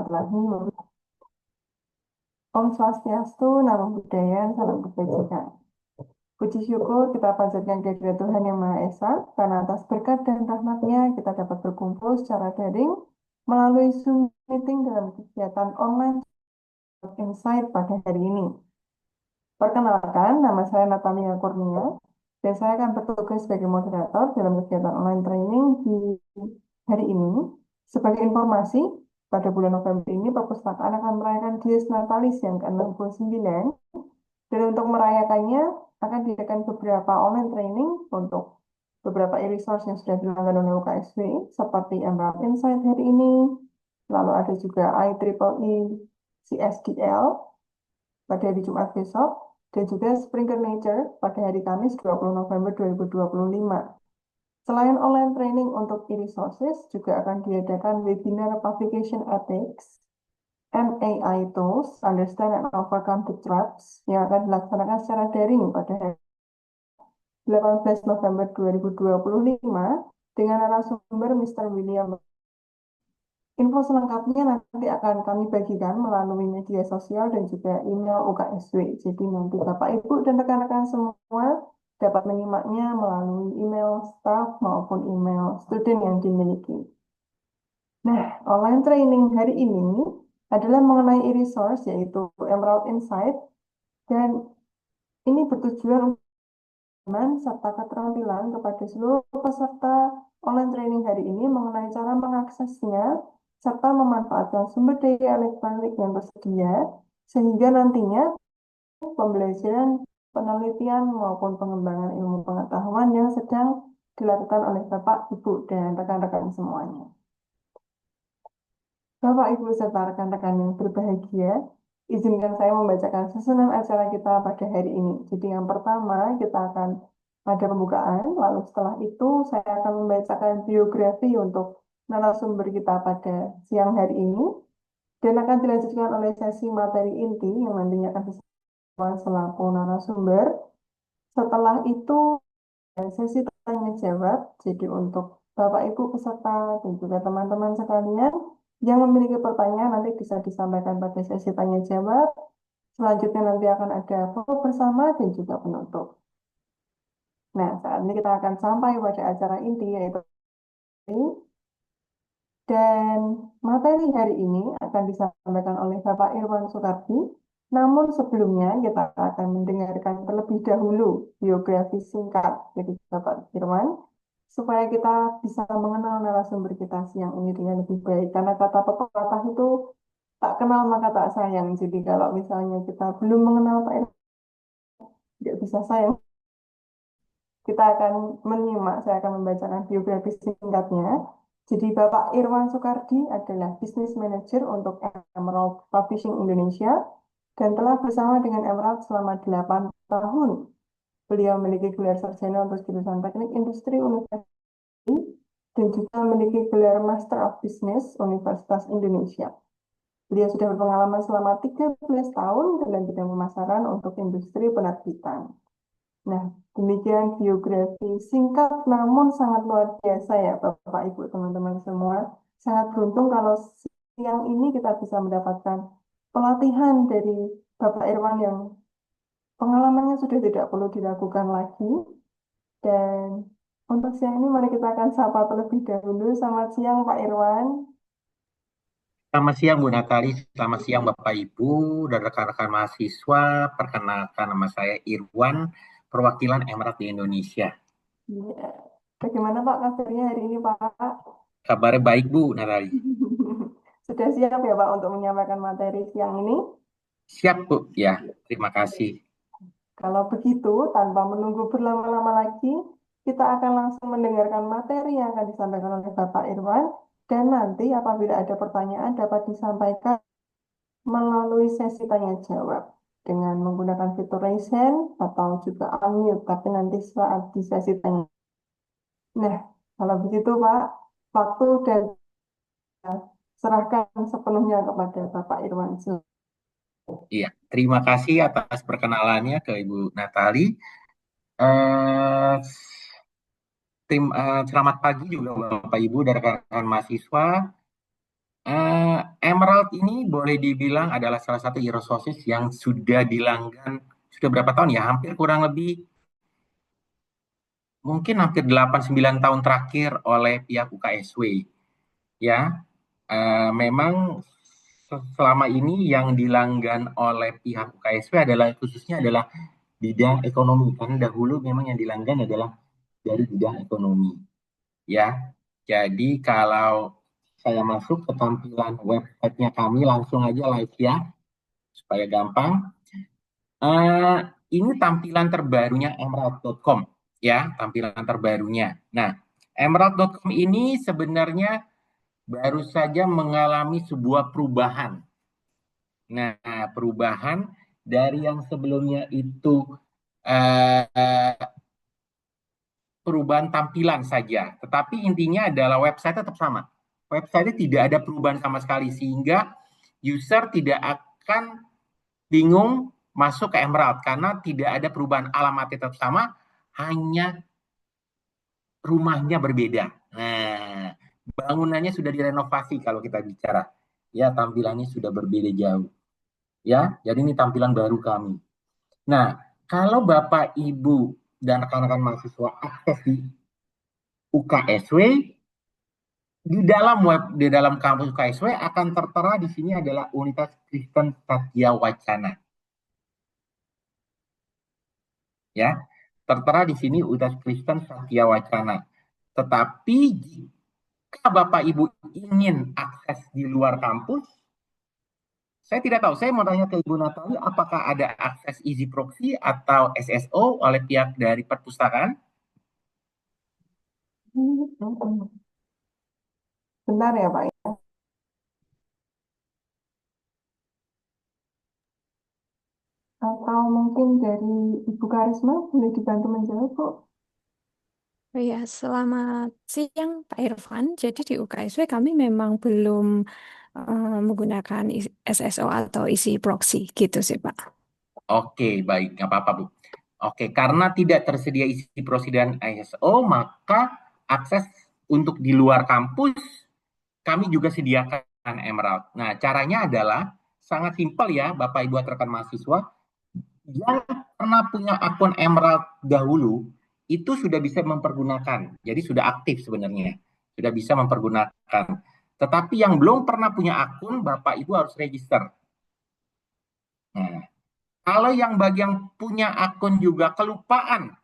Warahmatullahi Wabarakatuh. Om Swastiastu, Namo Buddhaya, Salam Kebajikan. Puji syukur kita panjatkan kehadirat Tuhan Yang Maha Esa, karena atas berkat dan rahmat-Nya kita dapat berkumpul secara daring melalui Zoom meeting dalam kegiatan online Insight pada hari ini. Perkenalkan, nama saya Natalia Kurnia, dan saya akan bertugas sebagai moderator dalam kegiatan online training di hari ini. Sebagai informasi, pada bulan November ini perpustakaan akan merayakan Dies Natalis yang ke-69, dan untuk merayakannya akan diadakan beberapa online training untuk beberapa e-resource yang sudah dilakukan oleh UKSW, seperti Emerald Insight hari ini, lalu ada juga IEEE CSDL pada hari Jumat besok, dan juga Springer Nature pada hari Kamis 20 November 2025. Selain online training untuk e-resources, juga akan diadakan webinar Publication Ethics and AI Tools, Understand and Overcome the Traps, yang akan dilaksanakan secara daring pada hari 18 November 2025 dengan narasumber Mr. William. Info selengkapnya nanti akan kami bagikan melalui media sosial dan juga email UKSW. Jadi nanti Bapak, Ibu, dan rekan-rekan semua dapat menyimaknya melalui email staff maupun email student yang dimiliki. Nah, online training hari ini adalah mengenai e-resource, yaitu Emerald Insight, dan ini bertujuan untuk serta keterampilan kepada seluruh peserta online training hari ini mengenai cara mengaksesnya serta memanfaatkan sumber daya elektronik yang tersedia, sehingga nantinya pembelajaran, penelitian, maupun pengembangan ilmu pengetahuan yang sedang dilakukan oleh Bapak, Ibu, dan rekan-rekan semuanya. Bapak, Ibu, serta rekan-rekan yang berbahagia, izinkan saya membacakan susunan acara kita pada hari ini. Jadi yang pertama, kita akan ada pembukaan, lalu setelah itu saya akan membacakan biografi untuk narasumber kita pada siang hari ini, dan akan dilanjutkan oleh sesi materi inti yang nantinya akan disampaikan selaku narasumber. Setelah itu, sesi tanya jawab. Jadi untuk Bapak Ibu peserta dan juga teman-teman sekalian yang memiliki pertanyaan nanti bisa disampaikan pada sesi tanya jawab. Selanjutnya nanti akan ada foto bersama dan juga penutup. Nah, saat ini kita akan sampai pada acara inti, yaitu dan materi hari ini akan disampaikan oleh Bapak Irwan Soekardi. Namun sebelumnya kita akan mendengarkan terlebih dahulu biografi singkat dari Bapak Irwan, supaya kita bisa mengenal narasumber kita siang ini dengan lebih baik. Karena kata pepatah itu, tak kenal maka tak sayang. Jadi kalau misalnya kita belum mengenal Pak Irwan, tidak bisa sayang. Kita akan menyimak, saya akan membacakan biografi singkatnya. Jadi Bapak Irwan Soekardi adalah Business Manager untuk Emerald Publishing Indonesia dan telah bersama dengan Emerald selama 8 tahun. Beliau memiliki gelar sarjana untuk jurusan Teknik Industri Universitas dan juga memiliki gelar Master of Business Universitas Indonesia. Beliau sudah berpengalaman selama 13 tahun dalam bidang pemasaran untuk industri penerbitan. Nah, demikian biografi singkat namun sangat luar biasa ya Bapak, Ibu, teman-teman semua. Sangat beruntung kalau siang ini kita bisa mendapatkan pelatihan dari Bapak Irwan yang pengalamannya sudah tidak perlu diragukan lagi. Dan untuk siang ini mari kita akan sapa terlebih dahulu. Selamat siang Pak Irwan. Selamat siang Bu Natali, selamat siang Bapak Ibu dan rekan-rekan mahasiswa. Perkenalkan, nama saya Irwan, perwakilan Emerald di Indonesia. Ya. Bagaimana Pak kabarnya hari ini Pak? Kabarnya baik Bu Natali. Sudah siap ya Pak untuk menyampaikan materi siang ini? Siap Bu, ya. Terima kasih. Kalau begitu, tanpa menunggu berlama-lama lagi, kita akan langsung mendengarkan materi yang akan disampaikan oleh Bapak Irwan. Dan nanti apabila ada pertanyaan dapat disampaikan melalui sesi tanya jawab dengan menggunakan fitur raise hand atau juga unmute, tapi nanti saat di sesi tanya. Nah, kalau begitu Pak, waktu dan serahkan sepenuhnya kepada Bapak Irwan. Iya, terima kasih atas perkenalannya ke Ibu Natali. Eh, Selamat pagi juga Bapak Ibu dan rekan-rekan mahasiswa. Emerald ini boleh dibilang adalah salah satu e-resources yang sudah dilanggan sudah berapa tahun ya? Hampir kurang lebih mungkin hampir 8-9 tahun terakhir oleh pihak UKSW ya. Memang selama ini yang dilanggan oleh pihak UKSW adalah khususnya adalah bidang ekonomi karena dahulu memang yang dilanggan adalah dari bidang ekonomi ya. Jadi kalau saya masuk ke tampilan websitenya kami langsung aja live ya supaya gampang. Eh, ini tampilan terbarunya emerald.com ya, tampilan terbarunya. Nah, emerald.com ini sebenarnya baru saja mengalami sebuah perubahan. Nah, perubahan dari yang sebelumnya itu eh, perubahan tampilan saja, tetapi intinya adalah website tetap sama. Website tidak ada perubahan sama sekali sehingga user tidak akan bingung masuk ke Emerald karena tidak ada perubahan, alamatnya tetap sama, hanya rumahnya berbeda. Nah, bangunannya sudah direnovasi kalau kita bicara. Ya, tampilannya sudah berbeda jauh. Ya, jadi ini tampilan baru kami. Nah, kalau Bapak, Ibu, dan rekan-rekan mahasiswa akses di UKSW, di dalam kampus UKSW akan tertera di sini adalah Unitas Kristen Satya Wacana. Ya, tertera di sini Unitas Kristen Satya Wacana. Tetapi jika Bapak Ibu ingin akses di luar kampus, saya tidak tahu. Saya mau tanya ke Ibu Natali, apakah ada akses Easy Proxy atau SSO oleh pihak dari perpustakaan? Benar ya Pak? Atau mungkin dari Ibu Karisma boleh dibantu menjawab, Bu? Oh ya, selamat siang Pak Irfan. Jadi di UKSW kami memang belum menggunakan SSO atau isi proxy gitu sih Pak. Oke, baik, nggak apa-apa, Bu. Oke, karena tidak tersedia isi proxy dan ISO, maka akses untuk di luar kampus kami juga sediakan Emerald. Nah, caranya adalah sangat simpel ya, Bapak Ibu rekan mahasiswa. Yang pernah punya akun Emerald dahulu, itu sudah bisa mempergunakan. Jadi sudah aktif sebenarnya. Sudah bisa mempergunakan. Tetapi yang belum pernah punya akun, Bapak Ibu harus register. Nah, kalau yang bagi yang punya akun juga kelupaan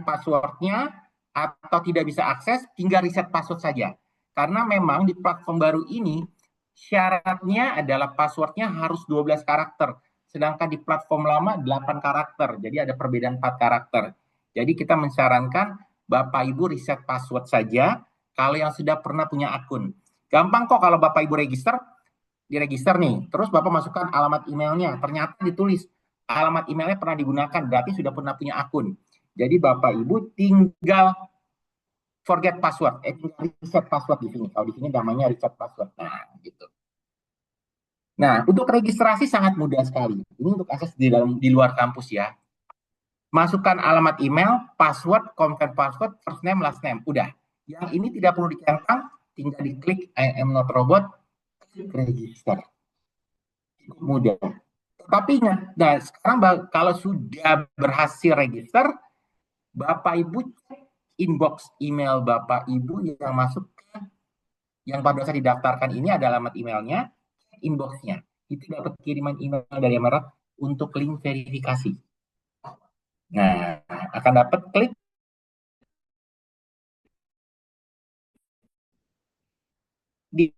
passwordnya atau tidak bisa akses, tinggal reset password saja. Karena memang di platform baru ini syaratnya adalah passwordnya harus 12 karakter. Sedangkan di platform lama 8 karakter. Jadi ada perbedaan 4 karakter. Jadi kita menyarankan Bapak Ibu reset password saja kalau yang sudah pernah punya akun. Gampang kok kalau Bapak Ibu diregister nih. Terus Bapak masukkan alamat emailnya. Ternyata ditulis alamat emailnya pernah digunakan, berarti sudah pernah punya akun. Jadi Bapak Ibu tinggal forget password, tinggal reset password di sini. Kalau di sini namanya reset password. Nah, gitu. Nah, untuk registrasi sangat mudah sekali. Ini untuk akses di luar kampus ya. Masukkan alamat email, password, confirm password, first name, last name. Udah. Yang ini tidak perlu dicentang, tinggal diklik I am not robot, klik register. Cukup mudah. Tapi nah sekarang kalau sudah berhasil register, Bapak Ibu cek inbox email Bapak Ibu yang masuk ke yang pada saat didaftarkan ini ada alamat emailnya, inboxnya. Itu dapat kiriman email dari Emerald untuk link verifikasi. Nah, akan dapat klik di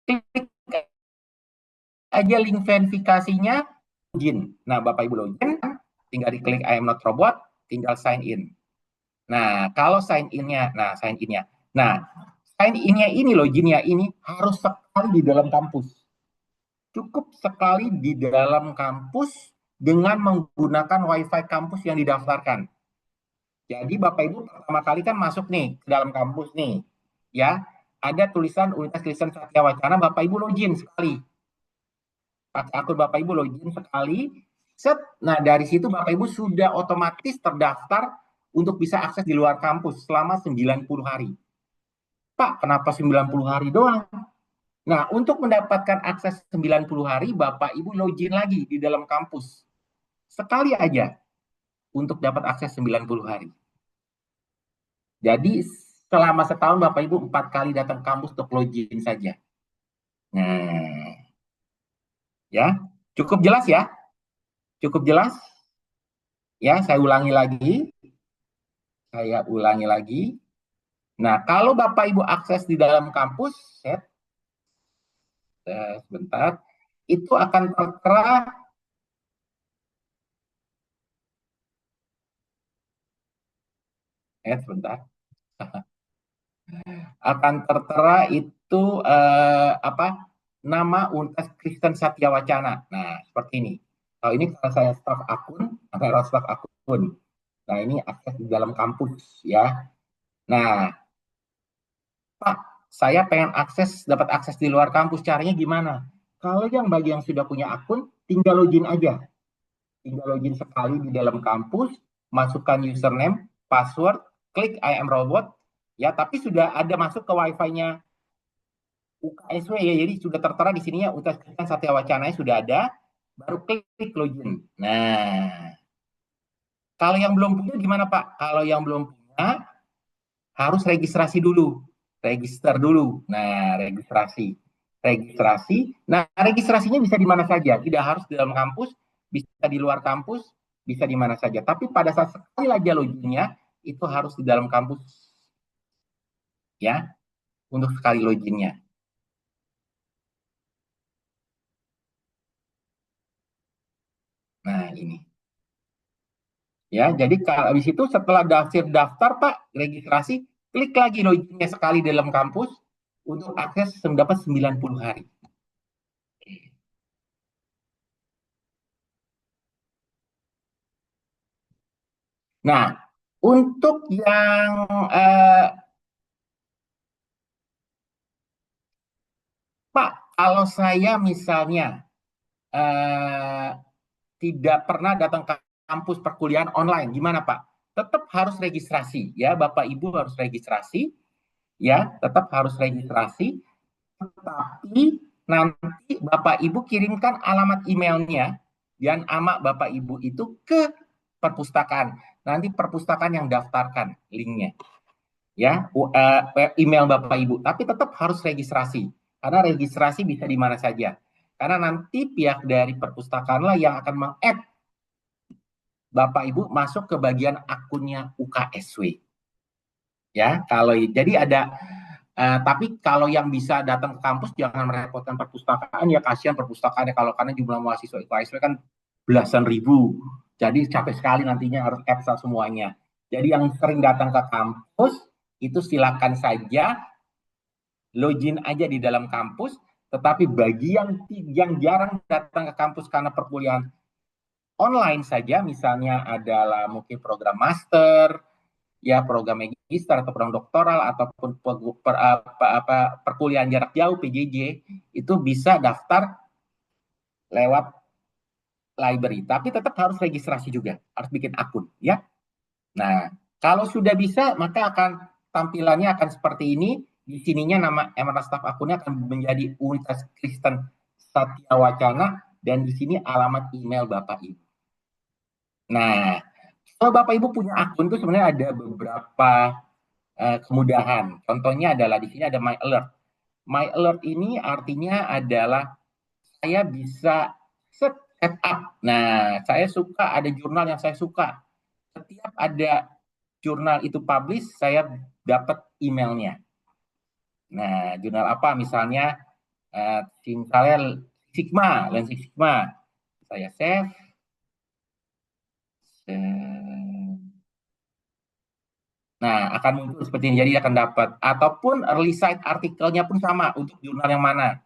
klik aja link verifikasinya login. Nah, Bapak Ibu login, tinggal diklik I am not robot, tinggal sign in. Nah, kalau sign in-nya, sign in-nya. Nah, sign in-nya ini, loginnya ini harus sekali di dalam kampus. Cukup sekali di dalam kampus dengan menggunakan WiFi kampus yang didaftarkan. Jadi Bapak Ibu pertama kali kan masuk nih ke dalam kampus nih, ya. Ada tulisan Unitas Kristen Satya Wacana, Bapak Ibu login sekali. Akun Bapak Ibu login sekali, set. Nah, dari situ Bapak Ibu sudah otomatis terdaftar untuk bisa akses di luar kampus selama 90 hari. Pak, kenapa 90 hari doang? Nah, untuk mendapatkan akses 90 hari, Bapak Ibu login lagi di dalam kampus. Sekali aja untuk dapat akses 90 hari. Jadi, selama setahun Bapak Ibu 4 kali datang ke kampus untuk login saja. Nah, ya, cukup jelas ya? Cukup jelas? Ya, saya ulangi lagi. Saya ulangi lagi. Nah, kalau Bapak Ibu akses di dalam kampus, sebentar, itu akan tertera, sebentar, akan tertera itu apa nama Universitas Kristen Satya Wacana. Nah, seperti ini. Kalau ini kalau saya staf akun, ada staf akun. Nah, ini akses di dalam kampus ya. Nah, Pak, saya pengen dapat akses di luar kampus. Caranya gimana? Kalau bagi yang sudah punya akun, tinggal login aja. Tinggal login sekali di dalam kampus, masukkan username, password, klik I am robot, ya, tapi sudah ada masuk ke wifi-nya UKSW ya, jadi sudah tertera di sininya Universitas Satya Wacana sudah ada, baru klik login. Nah, kalau yang belum punya gimana Pak? Kalau yang belum punya harus registrasi dulu, register dulu. Nah, registrasi. Nah, registrasinya bisa di mana saja, tidak harus di dalam kampus, bisa di luar kampus, bisa di mana saja. Tapi pada saat sekali lagi loginnya itu harus di dalam kampus, ya, untuk sekali loginnya. Nah, ini. Ya, jadi kalau habis itu setelah daftar Pak, registrasi, klik lagi loginnya sekali dalam kampus untuk akses mendapat 90 hari. Nah, untuk yang Pak, kalau saya misalnya eh, tidak pernah datang ke kampus perkuliahan online, gimana Pak? Tetap harus registrasi, ya Bapak Ibu harus registrasi, ya tetap harus registrasi. Tapi nanti Bapak Ibu kirimkan alamat emailnya dan nama Bapak Ibu itu ke perpustakaan. Nanti perpustakaan yang daftarkan linknya, ya email Bapak Ibu. Tapi tetap harus registrasi karena registrasi bisa di mana saja. Karena nanti pihak dari perpustakaan lah yang akan meng-add Bapak Ibu masuk ke bagian akunnya UKSW. Ya, kalau jadi ada tapi kalau yang bisa datang ke kampus jangan merepotkan perpustakaan ya, kasihan perpustakaannya kalau karena jumlah mahasiswa IKSW kan belasan ribu. Jadi capek sekali nantinya harus eksa semuanya. Jadi yang sering datang ke kampus itu silakan saja login aja di dalam kampus, tetapi bagi yang jarang datang ke kampus karena perkuliahan online saja, misalnya adalah mungkin program master, ya program magister atau program doktoral ataupun perkuliahan jarak jauh PJJ, itu bisa daftar lewat library, tapi tetap harus registrasi juga, harus bikin akun ya. Nah, kalau sudah bisa maka tampilannya akan seperti ini. Di sininya nama Emerald Staff akunnya akan menjadi Universitas Kristen Satya Wacana dan di sini alamat email Bapak Ibu. Nah, kalau Bapak Ibu punya akun itu sebenarnya ada beberapa kemudahan. Contohnya adalah di sini ada My Alert. My Alert ini artinya adalah saya bisa set up. Nah, saya suka ada jurnal yang saya suka. Setiap ada jurnal itu publish, saya dapat emailnya. Nah, jurnal apa? Misalnya, misalnya Sigma, Lancet Sigma. Saya save. Nah, akan muncul seperti ini. Jadi akan dapat. Ataupun early site artikelnya pun sama untuk jurnal yang mana.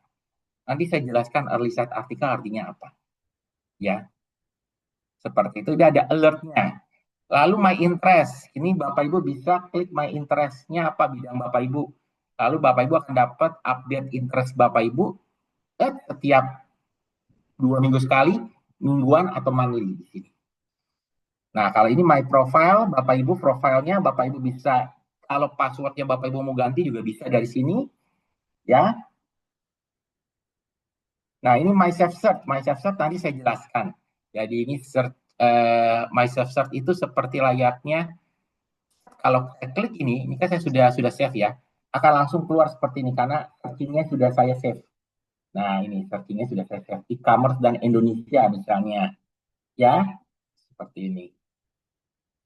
Nanti saya jelaskan early site artikel artinya apa. Ya, seperti itu. Dia ada alertnya. Lalu my interest. Ini Bapak Ibu bisa klik my interest-nya apa bidang Bapak Ibu. Lalu Bapak Ibu akan dapat update interest Bapak Ibu setiap 2 minggu sekali, mingguan atau monthly di sini. Nah, kalau ini my profile, Bapak Ibu profilnya Bapak Ibu bisa Kalau passwordnya Bapak Ibu mau ganti juga bisa dari sini, ya. Nah, ini My Safe Search. My Safe Search tadi saya jelaskan. Jadi ini search, My Safe Search itu seperti layaknya kalau saya klik ini kan saya sudah save ya, akan langsung keluar seperti ini karena searchingnya sudah saya save. Nah, ini searchingnya sudah saya save. E-commerce dan Indonesia misalnya, ya seperti ini.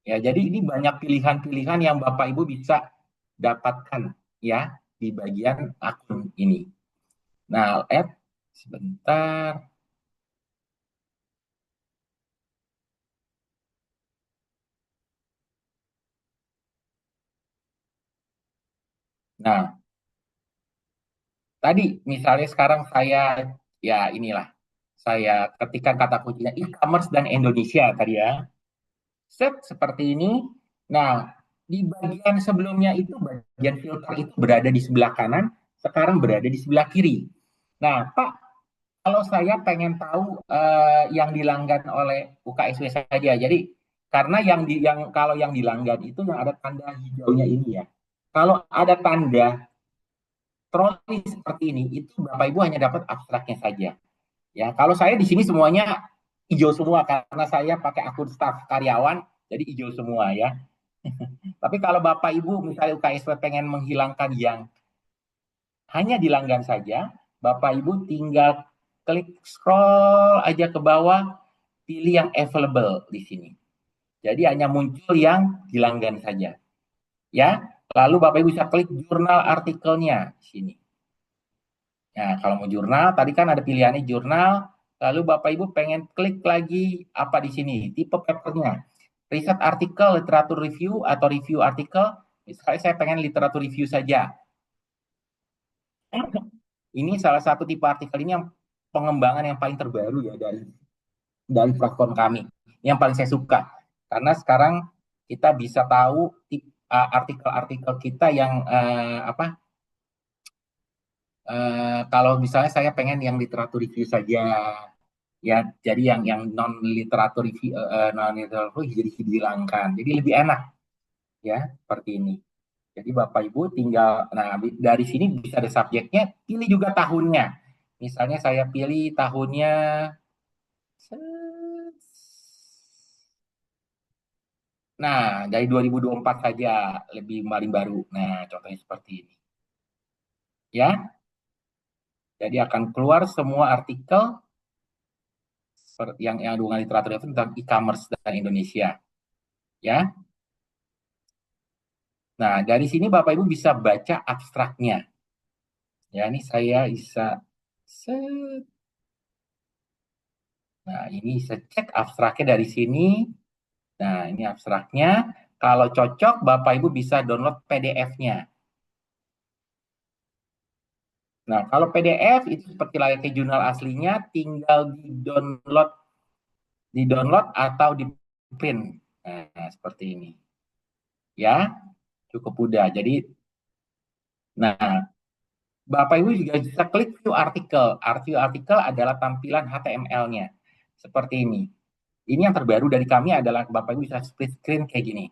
Ya, jadi ini banyak pilihan-pilihan yang Bapak Ibu bisa dapatkan ya di bagian akun ini. Nah, add sebentar. Nah, tadi misalnya sekarang saya ya inilah saya ketikkan kata kuncinya e-commerce dan Indonesia tadi ya. Set seperti ini. Nah, di bagian sebelumnya itu bagian filter itu berada di sebelah kanan, sekarang berada di sebelah kiri. Nah, Pak, kalau saya pengen tahu yang dilanggan oleh UKSW saja. Jadi karena kalau yang dilanggan itu yang ada tanda hijaunya ini ya. Kalau ada tanda troli seperti ini, itu Bapak Ibu hanya dapat abstraknya saja. Ya, kalau saya di sini semuanya hijau semua karena saya pakai akun staf karyawan, jadi hijau semua ya. Tapi kalau Bapak Ibu misalnya UKSW pengen menghilangkan yang hanya dilanggan saja, Bapak Ibu tinggal klik scroll aja ke bawah, pilih yang available di sini. Jadi hanya muncul yang dilanggan saja. Ya, lalu Bapak Ibu bisa klik jurnal artikelnya di sini. Nah, kalau mau jurnal, tadi kan ada pilihannya jurnal, lalu Bapak Ibu pengen klik lagi apa di sini, tipe papernya. Riset artikel, literatur review, atau review artikel, misalnya saya pengen literatur review saja. Ini salah satu tipe artikel ini yang pengembangan yang paling terbaru ya dari platform kami. Yang paling saya suka. Karena sekarang kita bisa tahu artikel-artikel kita yang kalau misalnya saya pengen yang literatur review saja, ya jadi yang non literatur review non literatur jadi dihilangkan, jadi lebih enak ya seperti ini. Jadi Bapak Ibu tinggal, nah dari sini bisa ada subjeknya, pilih juga tahunnya. Misalnya saya pilih tahunnya, nah dari 2024 saja, lebih paling baru. Nah contohnya seperti ini. Ya, jadi akan keluar semua artikel yang hubungan literatur itu tentang e-commerce dan Indonesia. Ya, nah dari sini Bapak Ibu bisa baca abstraknya. Ya, ini saya bisa set. Nah, ini saya cek abstraknya dari sini. Nah, ini abstraknya. Kalau cocok, Bapak Ibu bisa download PDF-nya. Nah, kalau PDF itu seperti layaknya jurnal aslinya, tinggal di-download atau di-print. Nah, seperti ini. Ya, cukup mudah. Jadi, nah, Bapak Ibu juga bisa klik view artikel. View artikel adalah tampilan HTML-nya. Seperti ini. Ini yang terbaru dari kami adalah Bapak Ibu bisa split screen kayak gini.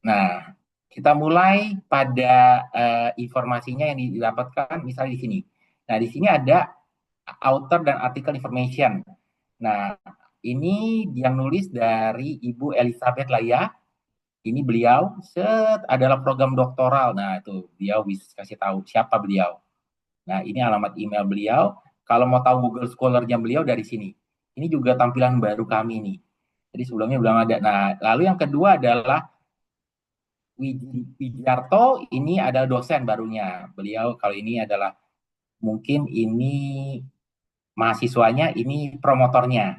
Nah, kita mulai pada informasinya yang didapatkan misalnya di sini. Nah, di sini ada author dan artikel information. Nah, ini yang nulis dari Ibu Elizabeth Laya. Ini beliau adalah program doktoral. Nah, itu beliau bisa kasih tahu siapa beliau. Nah, ini alamat email beliau. Kalau mau tahu Google Scholar-nya beliau dari sini. Ini juga tampilan baru kami nih. Jadi sebelumnya belum ada. Nah, lalu yang kedua adalah Wijarto, ini adalah dosen barunya. Beliau kalau ini adalah mungkin ini mahasiswanya, ini promotornya.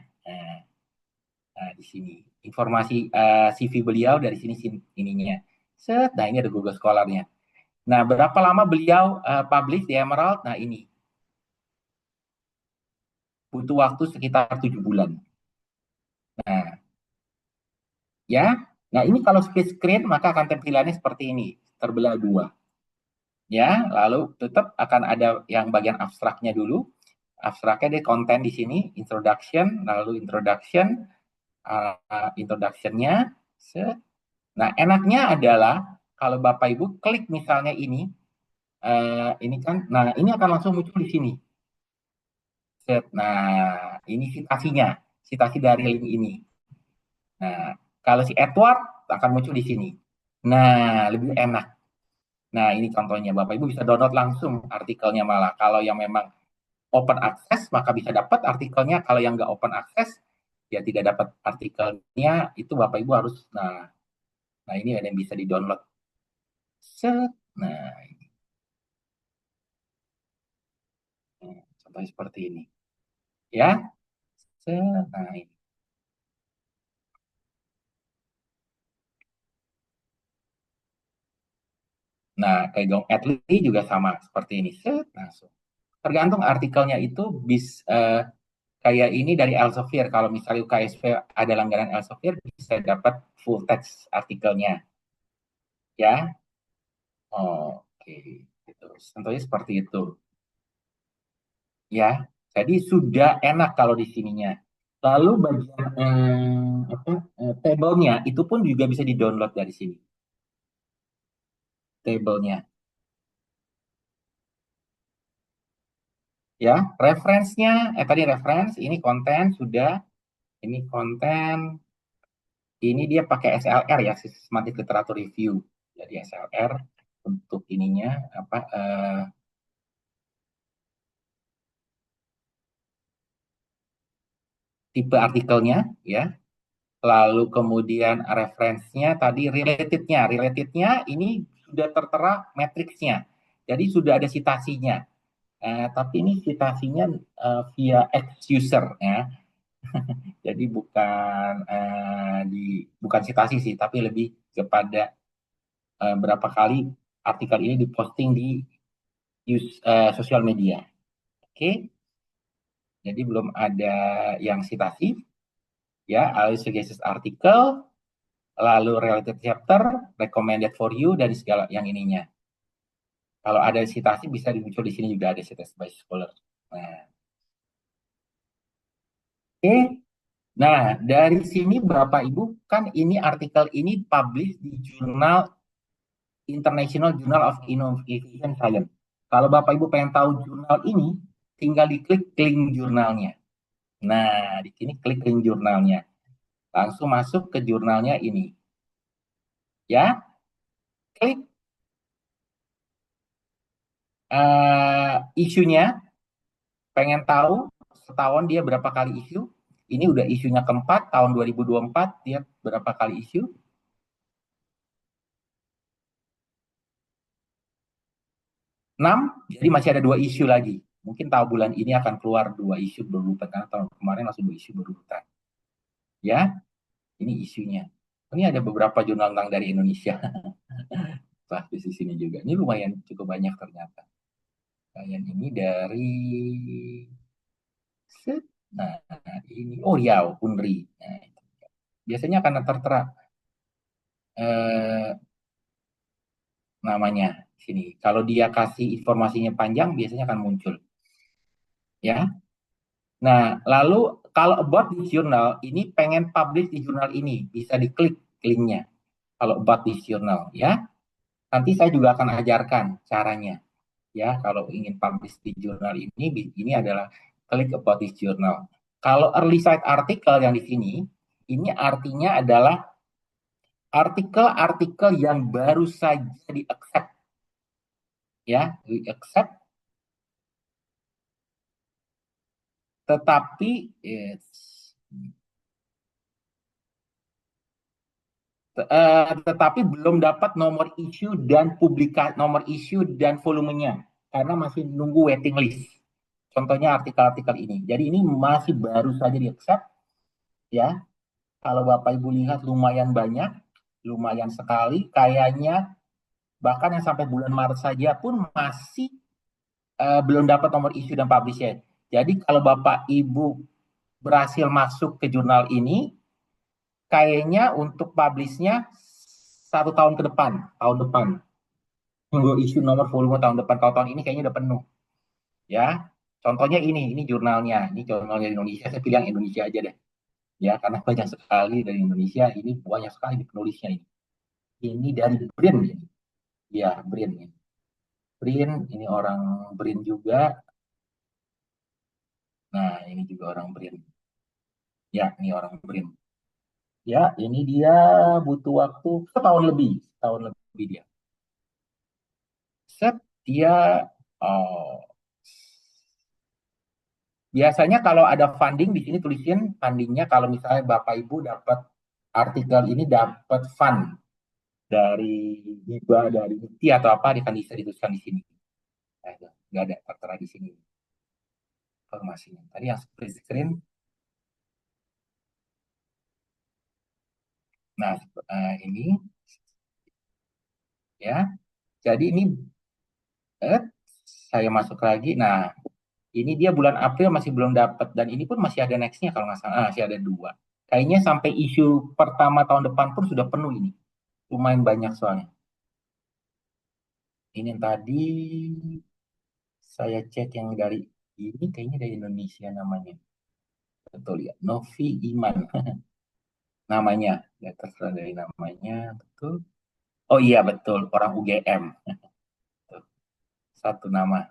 Nah, di sini informasi CV beliau dari sini ininya. Nah ini ada Google Scholar-nya. Nah, berapa lama beliau publish di Emerald? Nah, ini butuh waktu sekitar 7 bulan. Nah, ya. Nah, ini kalau split screen maka akan tampilannya seperti ini, terbelah dua. Ya, lalu tetap akan ada yang bagian abstraknya dulu. Abstraknya di konten di sini, introduction, lalu introduction, introductionnya. Nah, enaknya adalah Kalau Bapak Ibu klik misalnya ini kan, nah ini akan langsung muncul di sini. Set. Nah, ini citasi dari link ini. Nah, kalau si Edward akan muncul di sini. Nah, lebih enak. Nah, ini contohnya. Bapak Ibu bisa download langsung artikelnya malah. Kalau yang memang open access, maka bisa dapat artikelnya. Kalau yang nggak open access, ya tidak dapat artikelnya. Itu Bapak Ibu harus, nah ini ada yang bisa di-download. Set. Nah, contohnya seperti ini. Ya. Set. Nah, ini. Nah, kayak Gong Atli juga sama seperti ini. Set. Langsung. Tergantung artikelnya itu kayak ini dari Elsevier. Kalau misalnya UKSV ada langganan Elsevier, bisa dapat full text artikelnya. Ya, oke. Gitu. Tentunya seperti itu. Ya, jadi sudah enak kalau di sininya. Lalu bagian tabelnya itu pun juga bisa di-download dari sini. Tabelnya. Ya, referensinya, tadi reference, ini konten sudah, ini konten, ini dia pakai SLR ya, Systematic Literature Review. Jadi SLR untuk ininya apa tipe artikelnya ya. Lalu kemudian referensinya tadi relatednya ini sudah tertera matriksnya. Jadi sudah ada citasinya. Tapi ini citasinya via ex user ya. Jadi bukan citasi sih, tapi lebih kepada berapa kali artikel ini diposting di sosial media. Oke, jadi belum ada yang citasi ya, always suggested artikel, lalu related chapter, recommended for you, dan segala yang ininya. Kalau ada citasi bisa muncul di sini juga ada citasi by scholar. Nah, oke. Nah, dari sini Bapak Ibu kan ini artikel ini publish di jurnal International Journal of Innovation Science. Kalau Bapak Ibu pengen tahu jurnal ini, tinggal diklik link jurnalnya. Nah, di sini klik link jurnalnya. Langsung masuk ke jurnalnya ini. Ya, klik isunya, pengen tahu setahun dia berapa kali isu. Ini udah isunya keempat, tahun 2024 dia berapa kali isu. 6, jadi masih ada 2 isu lagi. Mungkin tahu bulan ini akan keluar 2 isu berurutan, karena tahun kemarin langsung 2 isu berurutan. Ya, ini isunya. Ini ada beberapa jurnal tentang dari Indonesia. Bahas di sini juga. Ini lumayan cukup banyak ternyata. Yang ini dari nah ini Riau Unri. Nah, biasanya akan tertera namanya sini. Kalau dia kasih informasinya panjang, biasanya akan muncul. Ya. Nah, lalu kalau about di jurnal, ini pengen publish di jurnal ini, bisa diklik linknya. Kalau about di jurnal, ya. Nanti saya juga akan ajarkan caranya. Ya, kalau ingin publish di jurnal ini adalah klik about this journal. Kalau early site artikel yang di sini, ini artinya adalah artikel-artikel yang baru saja di-accept. Ya, di-accept. Tetapi tetapi belum dapat nomor issue dan volumenya karena masih nunggu waiting list. Contohnya artikel-artikel ini. Jadi ini masih baru saja di-accept ya. Kalau Bapak Ibu lihat lumayan banyak, lumayan sekali. Kayaknya bahkan yang sampai bulan Maret saja pun masih belum dapat nomor issue dan publish-nya. Jadi kalau Bapak Ibu berhasil masuk ke jurnal ini, kayaknya untuk publish-nya 1 tahun ke depan, tahun depan. Nunggu issue nomor volume tahun depan. Kalau tahun ini kayaknya udah penuh. Ya, contohnya ini jurnalnya. Ini jurnalnya Indonesia. Saya pilih yang Indonesia aja deh. Ya, karena banyak sekali dari Indonesia. Ini banyak sekali penulisnya ini. Ini dari BRIN ini. Ya, BRIN ini. BRIN, ini orang BRIN juga. Nah, ini juga orang BRIN. Ya, ini orang BRIN. Ya, ini dia butuh waktu setahun lebih dia. Set, dia oh, biasanya kalau ada funding di sini tulisin fundingnya kalau misalnya Bapak Ibu dapat artikel ini dapat fund dari hibah dari bukti atau apa akan bisa dituliskan di sini. Nah, nggak ada tertera di sini informasinya. Tadi yang split screen. Nah, ini ya. Jadi ini eh, saya masuk lagi. Nah, ini dia bulan April masih belum dapat dan ini pun masih ada nextnya kalau nggak salah. Masih ada dua. Kayaknya sampai isu pertama tahun depan pun sudah penuh ini. Lumayan banyak soalnya. Ini yang tadi saya cek yang dari ini kayaknya dari Indonesia namanya. Betul ya. Novi Iman namanya. Ya terserah dari namanya. Betul. Oh iya betul. Orang UGM. Satu nama.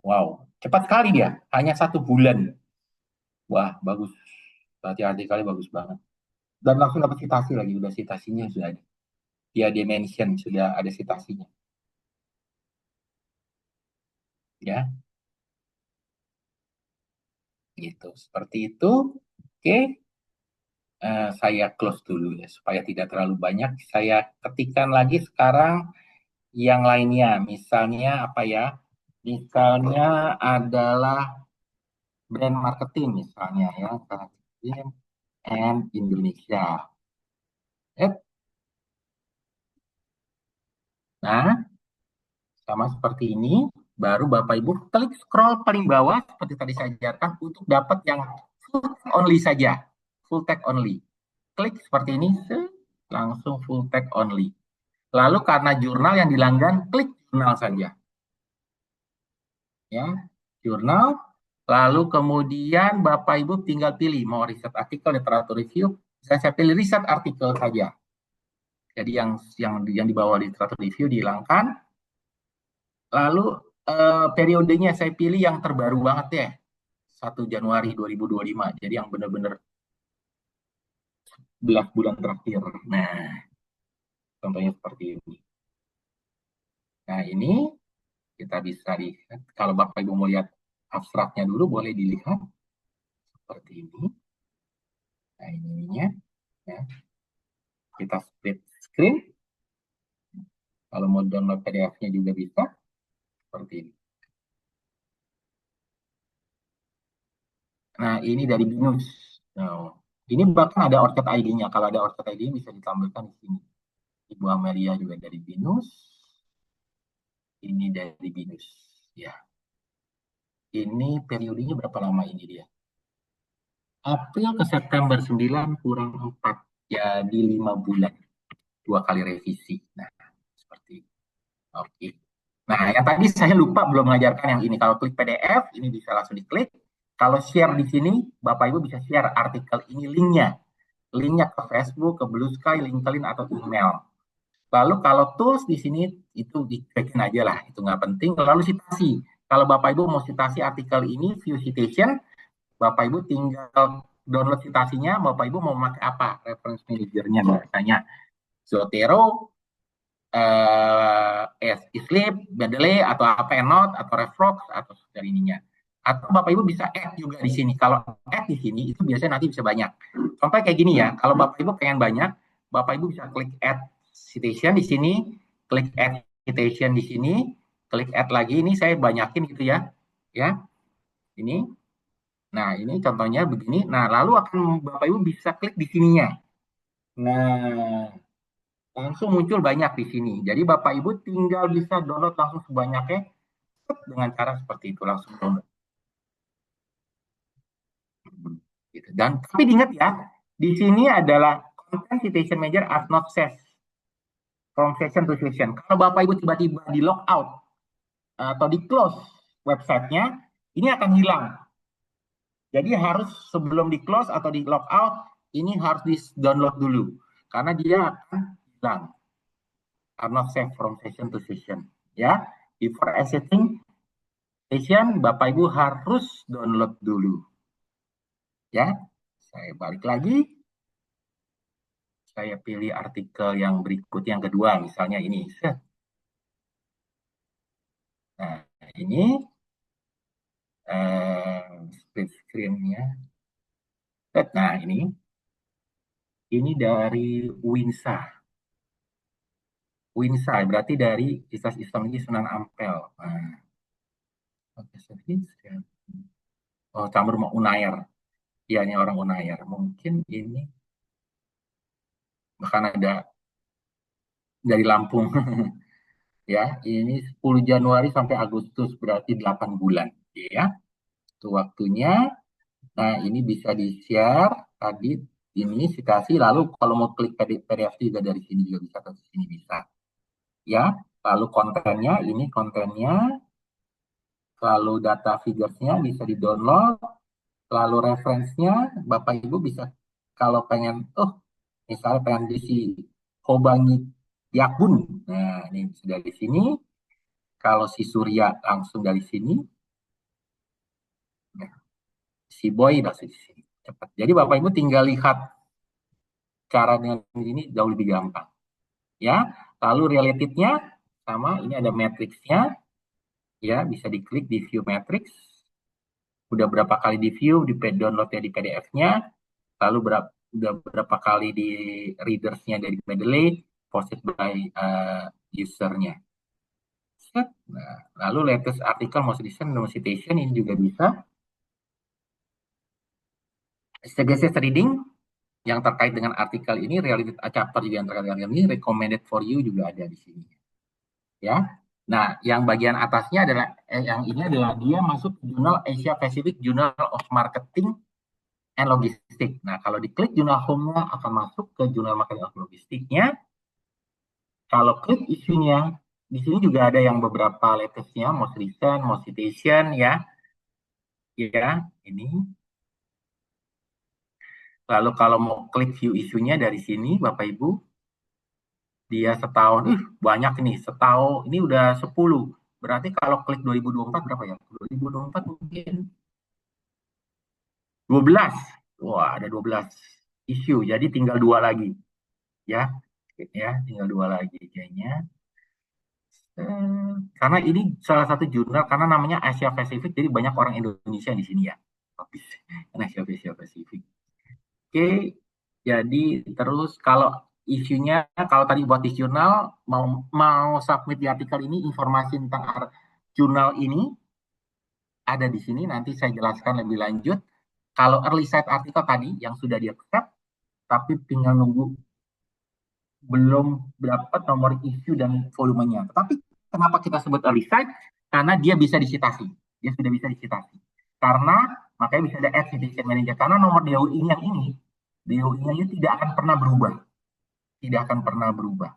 Wow. Cepat sekali dia. Hanya 1 bulan. Wah bagus. Berarti artikelnya bagus banget. Dan langsung dapat citasi lagi. Udah citasinya sudah ada. Ya dimension sudah ada citasinya. Ya. Gitu. Seperti itu. Oke. Saya close dulu ya supaya tidak terlalu banyak. Saya ketikkan lagi sekarang yang lainnya. Misalnya apa ya? Misalnya adalah brand marketing misalnya ya, marketing and Indonesia. Nah, sama seperti ini. Baru Bapak Ibu klik scroll paling bawah seperti tadi saya ajarkan untuk dapat yang full text only saja. Full text only. Klik seperti ini, langsung full text only. Lalu karena jurnal yang dilanggan, klik jurnal saja. Ya, jurnal. Lalu kemudian Bapak Ibu tinggal pilih mau riset artikel, literatur review. Saya pilih riset artikel saja. Jadi yang dibawa literatur review dihilangkan. Lalu periodenya saya pilih yang terbaru banget ya. 1 Januari 2025. Jadi yang benar-benar 11 bulan terakhir. Nah, contohnya seperti ini. Nah, ini kita bisa lihat. Kalau Bapak Ibu mau lihat abstraknya dulu, boleh dilihat. Seperti ini. Nah, ininya. Ya. Kita split screen. Kalau mau download PDF-nya juga bisa. Seperti ini. Nah, ini dari BINUS. Nah, ini bahkan ada ORCID ID-nya. Kalau ada ORCID ID bisa ditampilkan di sini. Ibu Amelia juga dari BINUS. Ini dari BINUS. Ya. Ini periodenya berapa lama ini dia? April ke September 9 kurang 4. Jadi 5 bulan. 2 kali revisi. Nah, seperti ini. Oke. Nah, yang tadi saya lupa belum mengajarkan yang ini. Kalau klik PDF, ini bisa langsung diklik. Kalau share di sini, Bapak Ibu bisa share artikel ini linknya. Linknya ke Facebook, ke Blue Sky, LinkedIn, atau email. Lalu kalau tools di sini, itu dikekin aja lah. Itu nggak penting. Lalu citasi. Kalau Bapak Ibu mau citasi artikel ini, view citation, Bapak Ibu tinggal download citasinya, Bapak Ibu mau pakai apa? Reference manajernya biasanya. Zotero, Islip, Mendeley, atau apa Enot, atau Refrox, atau dari ininya. Atau Bapak Ibu bisa add juga di sini. Kalau add di sini, itu biasanya nanti bisa banyak. Contohnya kayak gini ya, kalau Bapak Ibu pengen banyak, Bapak Ibu bisa klik add citation di sini, klik add citation di sini, klik add lagi. Ini saya banyakin gitu ya. Ya, ini. Nah, ini contohnya begini. Nah, lalu akan Bapak Ibu bisa klik di sininya. Nah, langsung muncul banyak di sini. Jadi Bapak Ibu tinggal bisa download langsung sebanyaknya dengan cara seperti itu langsung download. Gitu. Dan tapi diingat ya, di sini adalah content citation manager as not set from session to session. Kalau Bapak Ibu tiba-tiba di log out atau di close websitenya, ini akan hilang. Jadi harus sebelum di close atau di log out, ini harus di download dulu. Karena dia akan hilang, are not safe from session to session. Ya, before exiting session, Bapak Ibu harus download dulu. Ya, saya balik lagi. Saya pilih artikel yang berikut, yang kedua, misalnya ini. Nah, ini split screen-nya. Nah, ini dari Winsa. Winsa berarti dari Islam ini Sunan Ampel. Nah, oke, oh, campur mau Unair. Iya, ini orang Unair. Mungkin ini bahkan ada dari Lampung. Ya, ini 10 Januari sampai Agustus berarti 8 bulan. Ya, itu waktunya. Nah, ini bisa di-share tadi ini citasi. Lalu kalau mau klik PDF juga dari sini juga bisa, ke sini bisa. Ya, lalu kontennya, ini kontennya, lalu data figuresnya bisa di-download, lalu referensinya Bapak Ibu bisa kalau pengen, misalnya pengen diisi Hobangi Yakbun. Nah, ini sudah di sini. Kalau si Surya langsung dari sini, nah, si Boy langsung di sini. Cepat. Jadi Bapak Ibu tinggal lihat cara dengan ini jauh lebih gampang. Ya, lalu relatednya sama, ini ada matrixnya, ya bisa diklik di view matrix. Udah berapa kali di view, di downloadnya di PDF-nya, lalu udah berapa kali di readers-nya dari Mendeley, posted by user-nya. Nah, lalu latest article, most recent, no citation, ini juga bisa. Suggested reading yang terkait dengan artikel ini, related chapter juga yang terkait dengan ini, recommended for you juga ada di sini. Ya. Nah, yang bagian atasnya adalah yang ini adalah dia masuk jurnal Asia Pacific Journal of Marketing and Logistics. Nah, kalau diklik jurnal home-nya akan masuk ke jurnal Marketing and Logistics-nya. Kalau klik isunya, di sini juga ada yang beberapa latest-nya, most recent, most citation, ya. Ya, ini. Lalu kalau mau klik view isunya dari sini, Bapak Ibu, dia setahun, banyak nih, setahun, ini udah 10. Berarti kalau klik 2024 berapa ya? 2024 mungkin 12. Wah, ada 12 isu. Jadi tinggal 2 lagi. Ya, tinggal 2 lagi kayaknya. Karena ini salah satu jurnal, karena namanya Asia Pacific, jadi banyak orang Indonesia di sini ya. Asia Pacific. Oke, jadi terus kalau isunya, kalau tadi buat di jurnal, mau submit di artikel ini, informasi tentang jurnal ini ada di sini, nanti saya jelaskan lebih lanjut. Kalau early site artikel tadi yang sudah di accept, tapi tinggal nunggu belum dapat nomor isu dan volumenya. Tetapi kenapa kita sebut early site? Karena dia bisa disitasi. Dia sudah bisa disitasi. Karena makanya bisa ada add citation manager. Karena nomor DOI yang ini, DOI-nya ini tidak akan pernah berubah. Tidak akan pernah berubah.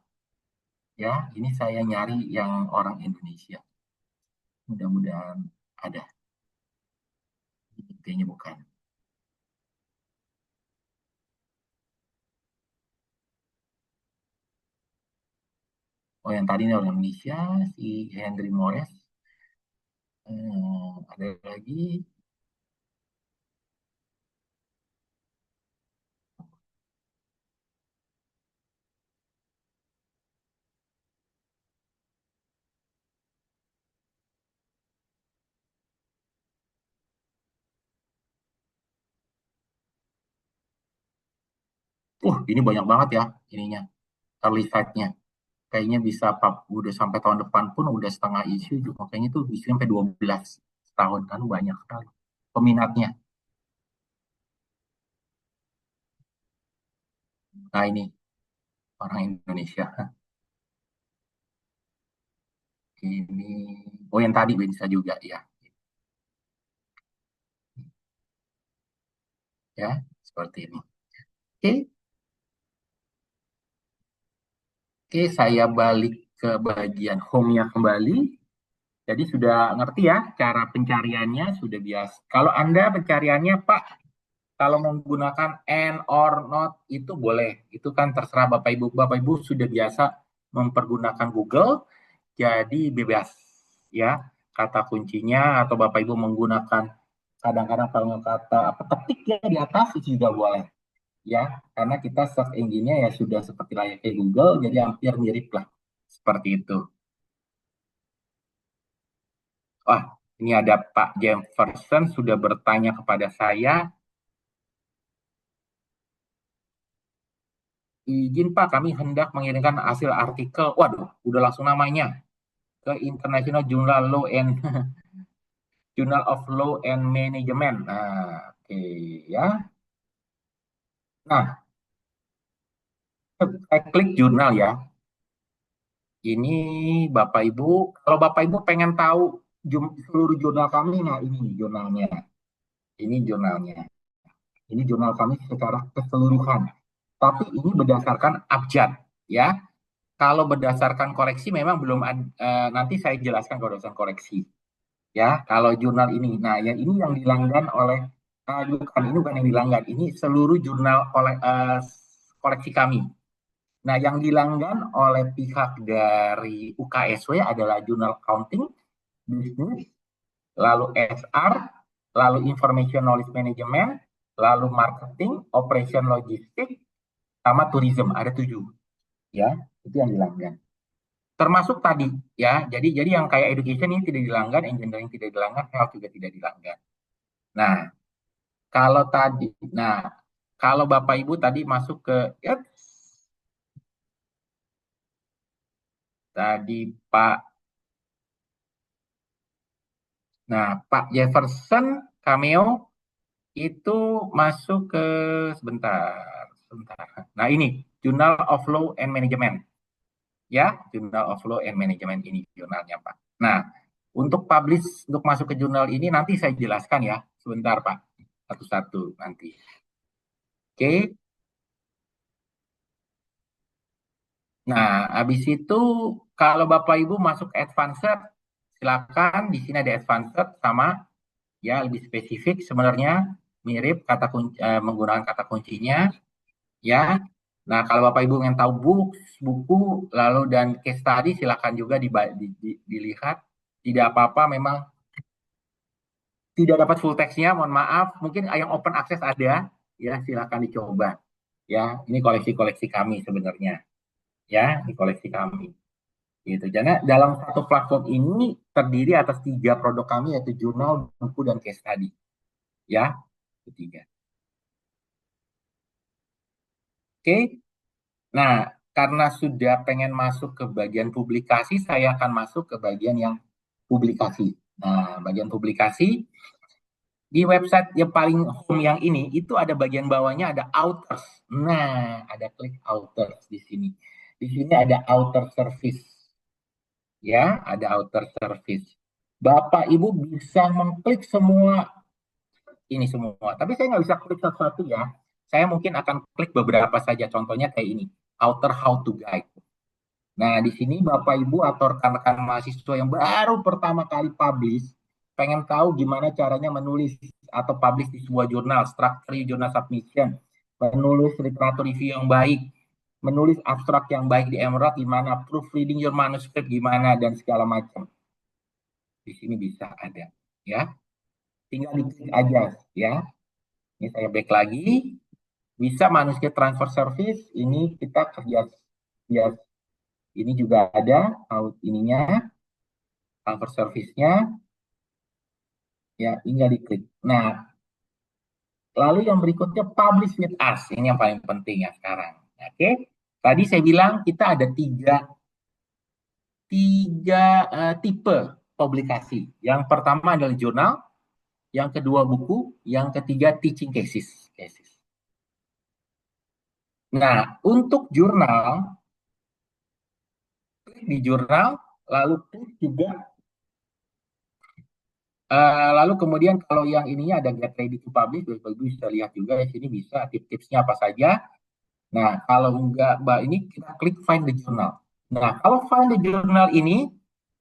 Ya, ini saya nyari yang orang Indonesia. Mudah-mudahan ada. Kayaknya bukan. Oh, yang tadi ini orang Indonesia, si Henry Mores. Ada lagi. Ini banyak banget ya ininya, early site-nya. Kayaknya bisa udah sampai tahun depan pun udah setengah isu juga. Kayaknya tuh isu sampai 12 tahun, kan banyak sekali peminatnya. Nah, ini orang Indonesia. Ini, yang tadi bisa juga ya. Ya, seperti ini. Oke. Oke, saya balik ke bagian home-nya kembali. Jadi sudah ngerti ya cara pencariannya, sudah biasa. Kalau Anda pencariannya, Pak, Kalau menggunakan and or not itu boleh. Itu kan terserah Bapak Ibu. Bapak Ibu sudah biasa mempergunakan Google, jadi bebas ya. Kata kuncinya atau Bapak Ibu menggunakan kadang-kadang kalau kata apa ketik ya di atas itu juga boleh ya. Karena kita search engine-nya ya sudah seperti layaknya Google, jadi hampir mirip lah seperti itu. Wah, ini ada Pak Jefferson sudah bertanya kepada saya. Izin Pak, kami hendak mengirimkan hasil artikel. Waduh, udah langsung namanya ke International Journal Law and Journal of Law and Management. Nah, oke ya. Nah, saya klik jurnal ya. Ini Bapak Ibu, kalau Bapak Ibu pengen tahu seluruh jurnal kami, nah ini jurnalnya. Ini jurnalnya. Ini jurnal kami secara keseluruhan. Tapi ini berdasarkan abjad ya. Kalau berdasarkan koreksi memang belum ada, nanti saya jelaskan kalau berdasarkan koreksi. Ya, kalau jurnal ini. Nah, yang ini yang dilanggan oleh bukan ini bukan yang dilanggan. Ini seluruh jurnal koleksi kami. Nah, yang dilanggan oleh pihak dari UKSW adalah jurnal accounting, bisnis, lalu SR, lalu information knowledge management, lalu marketing, operation logistik, sama tourism. Ada 7. Ya, itu yang dilanggan. Termasuk tadi ya. Jadi yang kayak education ini tidak dilanggan, engineering tidak dilanggan, health juga tidak dilanggan. Nah, kalau tadi, nah kalau Bapak Ibu tadi masuk ke ya, tadi Pak Jefferson Cameo itu masuk ke sebentar. Nah ini Journal of Law and Management ya, Journal of Law and Management ini jurnalnya Pak. Nah untuk untuk masuk ke jurnal ini nanti saya jelaskan ya, sebentar Pak, satu-satu nanti. Oke. Nah, habis itu kalau Bapak Ibu masuk advanced, silakan di sini ada advanced sama ya lebih spesifik sebenarnya mirip menggunakan kata kuncinya ya. Nah, kalau Bapak Ibu ingin tahu buku lalu dan case study silakan juga dilihat. Tidak apa-apa memang tidak dapat full text-nya, mohon maaf. Mungkin yang open access ada ya, silakan dicoba. Ya, ini koleksi-koleksi kami sebenarnya. Ya, ini koleksi kami. Gitu. Karena dalam satu platform ini terdiri atas 3 produk kami yaitu jurnal, buku, dan case study. Ya, ketiga. Oke. Nah, karena sudah pengen masuk ke bagian publikasi, saya akan masuk ke bagian yang publikasi. Nah, bagian publikasi di website yang paling home yang ini itu ada bagian bawahnya ada authors. Nah, ada klik authors di sini. Di sini ada author service. Ya, ada author service. Bapak Ibu bisa mengklik semua ini semua. Tapi saya nggak bisa klik satu-satu ya. Saya mungkin akan klik beberapa saja. Contohnya kayak ini, author how to guide. Nah, di sini Bapak Ibu atau rekan-rekan mahasiswa yang baru pertama kali publish, pengen tahu gimana caranya menulis atau publish di sebuah jurnal, structure jurnal submission, menulis literatur review yang baik, menulis abstrak yang baik di Emerald gimana, proofreading your manuscript gimana, dan segala macam. Di sini bisa ada, ya. Tinggal diklik aja, ya. Ini saya back lagi. Bisa manuskrip transfer service, ini kita kerja ya, ini juga ada ininya transfer service-nya ya, tinggal diklik. Nah, lalu yang berikutnya publish with us. Ini yang paling penting ya sekarang. Oke. Tadi saya bilang kita ada tiga tipe publikasi. Yang pertama adalah jurnal, yang kedua buku, yang ketiga teaching cases. Nah, untuk jurnal, klik di jurnal, lalu klik juga lalu kemudian kalau yang ininya ada get ready to publish, Bapak Ibu bisa lihat juga di sini bisa tips-tipsnya apa saja. Nah, kalau enggak, Mbak, ini kita klik find the journal. Nah, kalau find the journal ini,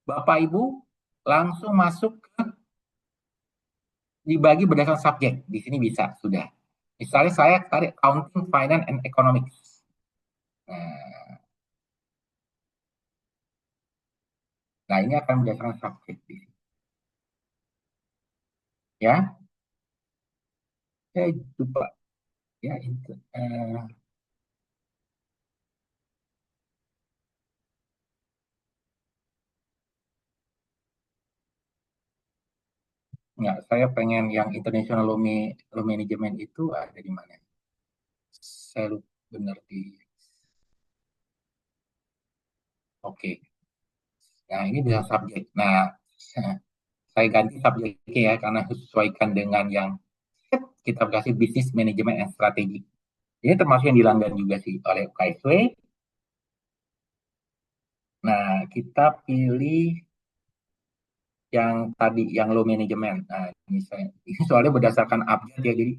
Bapak Ibu langsung masuk ke dibagi berdasarkan subjek. Di sini bisa sudah. Misalnya saya tarik accounting, finance, and economics. Nah, nah ini akan berdasarkan subjek. Ya, saya lupa. Ya, itu. Enggak, saya pengen yang international law management itu ada di mana? Saya lupa benar di. Oke. Nah, ini bisa subjek. Nah, saya ganti subjeknya ya karena sesuaikan dengan yang kita kasih bisnis manajemen dan strategi. Ini termasuk yang dilanggar juga sih oleh UKSW. Nah, kita pilih yang tadi yang low management. Nah, ini soalnya berdasarkan abjad ya. Jadi,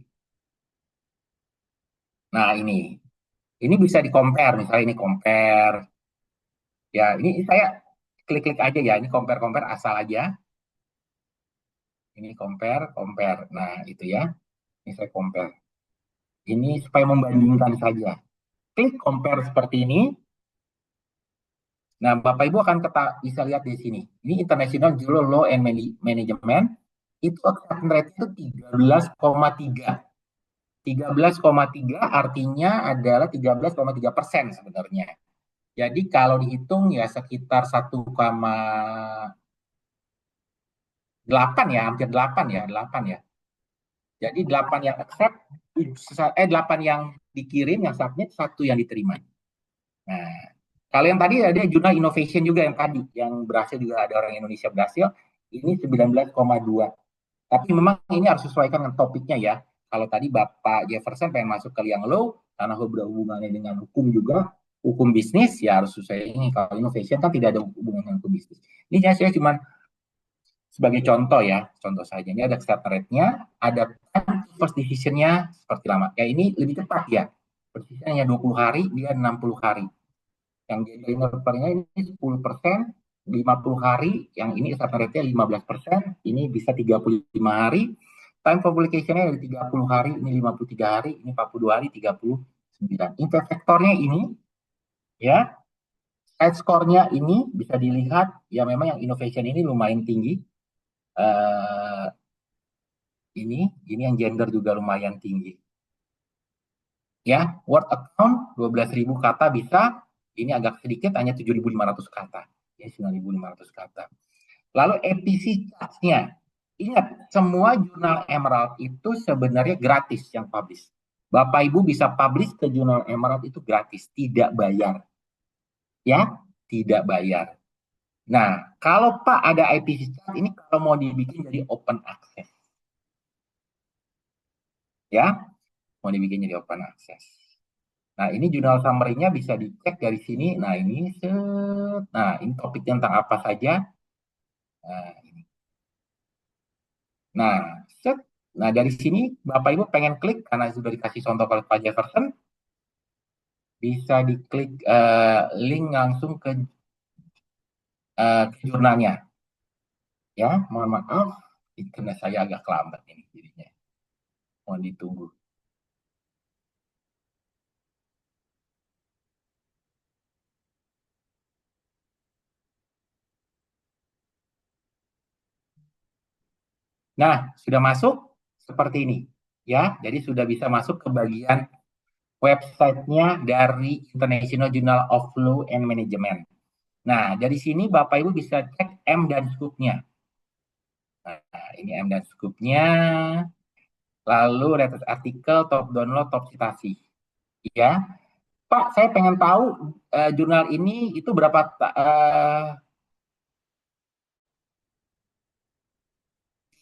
nah ini bisa di compare. Misalnya ini compare. Ya, ini saya klik-klik aja ya. Ini compare-compare asal aja. Ini compare. Nah, itu ya. Ini saya compare. Ini supaya membandingkan saja. Klik compare seperti ini. Nah, Bapak Ibu akan bisa lihat di sini. Ini International Journal Law and Management. Itu acceptance rate itu 13,3. 13,3 artinya adalah 13,3% sebenarnya. Jadi kalau dihitung ya sekitar 1,8 ya, hampir 8 ya, 8 ya. Jadi 8 yang accept, 8 yang dikirim, yang submit, satu yang diterima. Nah, kalau yang tadi ada jurnal innovation juga yang tadi, yang berhasil juga ada orang Indonesia berhasil, ini 19,2. Tapi memang ini harus sesuaikan dengan topiknya ya. Kalau tadi Bapak Jefferson pengen masuk ke yang law, karena berhubungannya dengan hukum juga, hukum bisnis, ya harus sesuai ini. Kalau innovation kan tidak ada hubungan dengan hukum bisnis. Ini saya cuma sebagai contoh ya, contoh saja. Ini ada acceptance rate-nya, ada first decision-nya seperti lama. Ya ini lebih cepat ya. First decision-nya 20 hari, dia 60 hari. Yang developernya ini 10%, 50 hari, yang ini acceptance rate-nya 15%, ini bisa 35 hari. Time for publication-nya dari 30 hari, ini 53 hari, ini 42 hari, 39. Impact factor-nya ini, ya, side score-nya ini bisa dilihat, ya memang yang innovation ini lumayan tinggi. Uh, ini yang gender juga lumayan tinggi. Ya, word account 12.000 kata bisa, ini agak sedikit hanya 7.500 kata. Ya, 9.500 kata. Lalu APC charge-nya. Ingat, semua jurnal Emerald itu sebenarnya gratis yang publish. Bapak Ibu bisa publish ke jurnal Emerald itu gratis, tidak bayar. Ya, tidak bayar. Nah, kalau Pak ada IPC charge ini kalau mau dibikin jadi open access. Ya, mau dibikin jadi open access. Nah, ini jurnal summary-nya bisa dicek dari sini. Nah, ini topik tentang apa saja. Nah, ini. Nah, set. Nah, dari sini Bapak Ibu pengen klik karena sudah dikasih contoh oleh Pak Jefferson, bisa diklik link langsung ke jurnalnya. Ya, mohon maaf, internet saya agak lambat ini jadinya. Mohon ditunggu. Nah, sudah masuk seperti ini. Ya, jadi sudah bisa masuk ke bagian websitenya dari International Journal of Law and Management. Nah, dari sini Bapak Ibu bisa cek M dan scoop-nya. Nah, ini M dan scoop-nya. Lalu latest artikel, top download, top citasi. Ya, Pak, saya pengen tahu jurnal ini itu berapa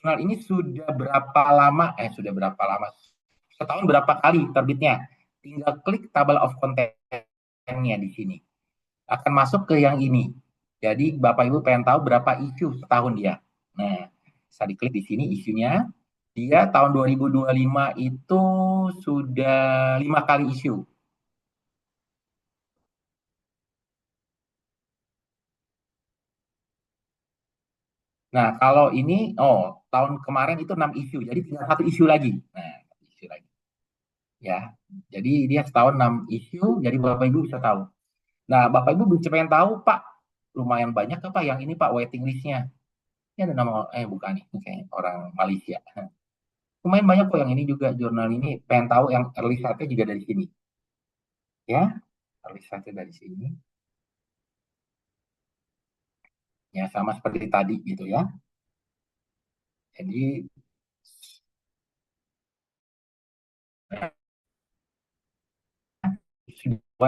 jurnal ini sudah berapa lama? Sudah berapa lama? Setahun berapa kali terbitnya? Tinggal klik table of content-nya di sini. Akan masuk ke yang ini. Jadi Bapak Ibu pengen tahu berapa isu setahun dia. Nah, bisa diklik di sini isunya. Dia tahun 2025 itu sudah 5 kali isu. Nah, kalau ini, tahun kemarin itu 6 isu. Jadi tinggal satu isu lagi. Nah, isu lagi. ya. Jadi dia setahun 6 isu, jadi Bapak Ibu bisa tahu. Nah, Bapak Ibu bisa pengen tahu, Pak, lumayan banyak apa yang ini Pak waiting list-nya. Ini ada nama, bukan nih, kayak orang Malaysia. Lumayan banyak kok yang ini juga, jurnal ini pengen tahu yang early start-nya juga dari sini. Ya, early start-nya dari sini. Ya, sama seperti tadi gitu ya. Jadi,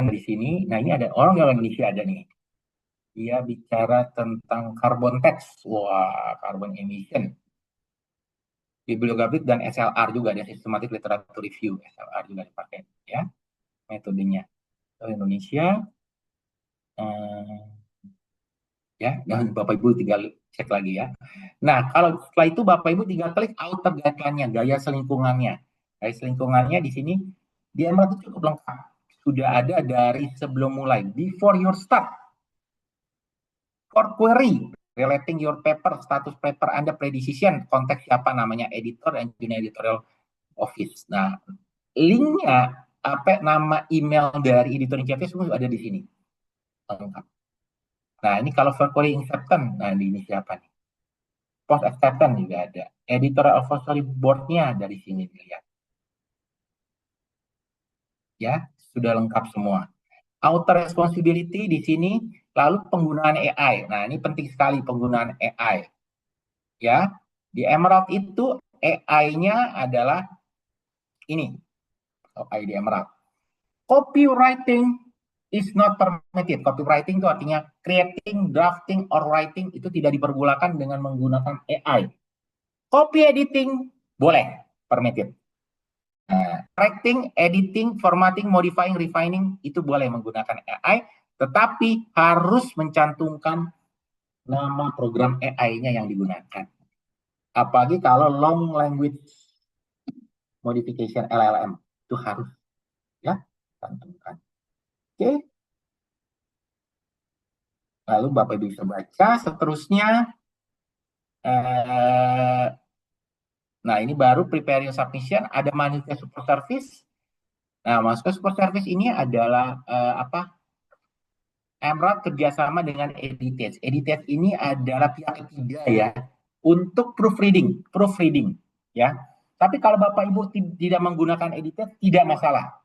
di sini, nah ini ada orang yang Indonesia ada nih. Dia bicara tentang carbon tax. Wah, carbon emission. Bibliografik dan SLR juga, ada systematic literature review. SLR juga dipakai ya metodenya. So, Indonesia, eh, ya, dan Bapak Ibu tinggal cek lagi ya. Nah, kalau setelah itu Bapak Ibu tinggal klik outer guideline-nya, gaya selingkungannya. Gaya selingkungannya di sini dia itu cukup lengkap. Sudah ada dari sebelum mulai, before your start, for query relating your paper, status paper Anda pre-decision, konteks siapa namanya editor dan junior editorial office. Nah, linknya apa nama email dari editor in chief semua ada di sini. Lengkap. Nah, ini kalau for query acceptance, nah ini siapa nih? Post acceptance juga ada. Editorial advisory board-nya dari sini dilihat. Ya, sudah lengkap semua. Author responsibility di sini, lalu penggunaan AI. Nah, ini penting sekali penggunaan AI. Ya, di Emerald itu AI-nya adalah ini. AI di Emerald. Copywriting is not permitted. Copywriting itu artinya creating, drafting, or writing itu tidak diperbolehkan dengan menggunakan AI. Copy editing boleh, permitted. Writing, editing, formatting, modifying, refining itu boleh menggunakan AI, tetapi harus mencantumkan nama program AI-nya yang digunakan. Apalagi kalau long language modification LLM itu harus ya cantumkan. Oke. Lalu Bapak Ibu bisa baca seterusnya. Nah, ini baru prepare your submission, ada manifest support service. Nah, manifest support service ini adalah apa? Emerald kerjasama dengan Editage. Editage ini adalah pihak ketiga ya untuk proofreading ya. Tapi kalau Bapak Ibu tidak menggunakan Editage tidak masalah,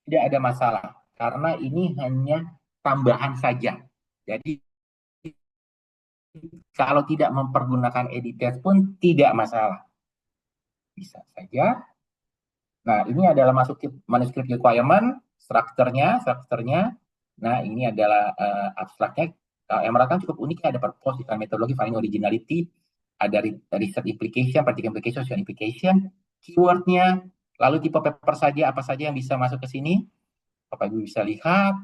tidak ada masalah karena ini hanya tambahan saja. Jadi kalau tidak mempergunakan Editage pun tidak masalah, bisa saja. Nah, ini adalah masuk manuskrip requirement, strukturnya. Nah, ini adalah abstraknya. Emerald kan cukup unik, ada purpose, metodologi, finding originality, ada research implication, practical implication, social implication, keywordnya, lalu tipe paper saja, apa saja yang bisa masuk ke sini. Bapak Ibu bisa lihat.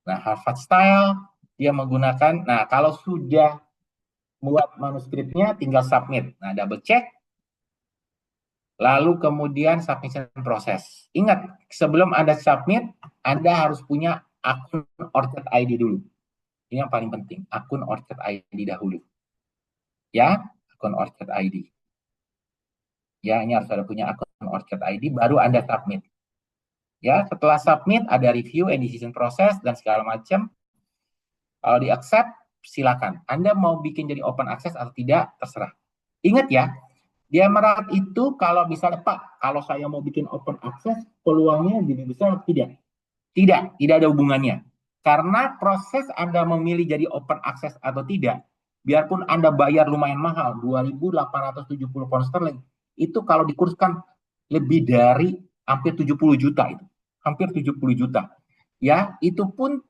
Nah, Harvard Style, dia menggunakan, nah kalau sudah buat manuskripnya, tinggal submit. Nah, double check, lalu kemudian submission proses. Ingat, sebelum Anda submit, Anda harus punya akun Orchard ID dulu. Ini yang paling penting, akun Orchard ID dahulu. Ya, akun Orchard ID. Ya, ini harus ada punya akun Orchard ID, baru Anda submit. Ya, setelah submit, ada review and decision process, dan segala macam. Kalau di accept, silakan. Anda mau bikin jadi open access atau tidak, terserah. Ingat ya, di Emerald itu kalau misalnya Pak, kalau saya mau bikin open access, peluangnya lebih besar atau tidak? Tidak ada hubungannya. Karena proses Anda memilih jadi open access atau tidak, biarpun Anda bayar lumayan mahal, 2.870 pound sterling, itu kalau dikurskan lebih dari hampir 70 juta itu. Hampir 70 juta. Ya, itu pun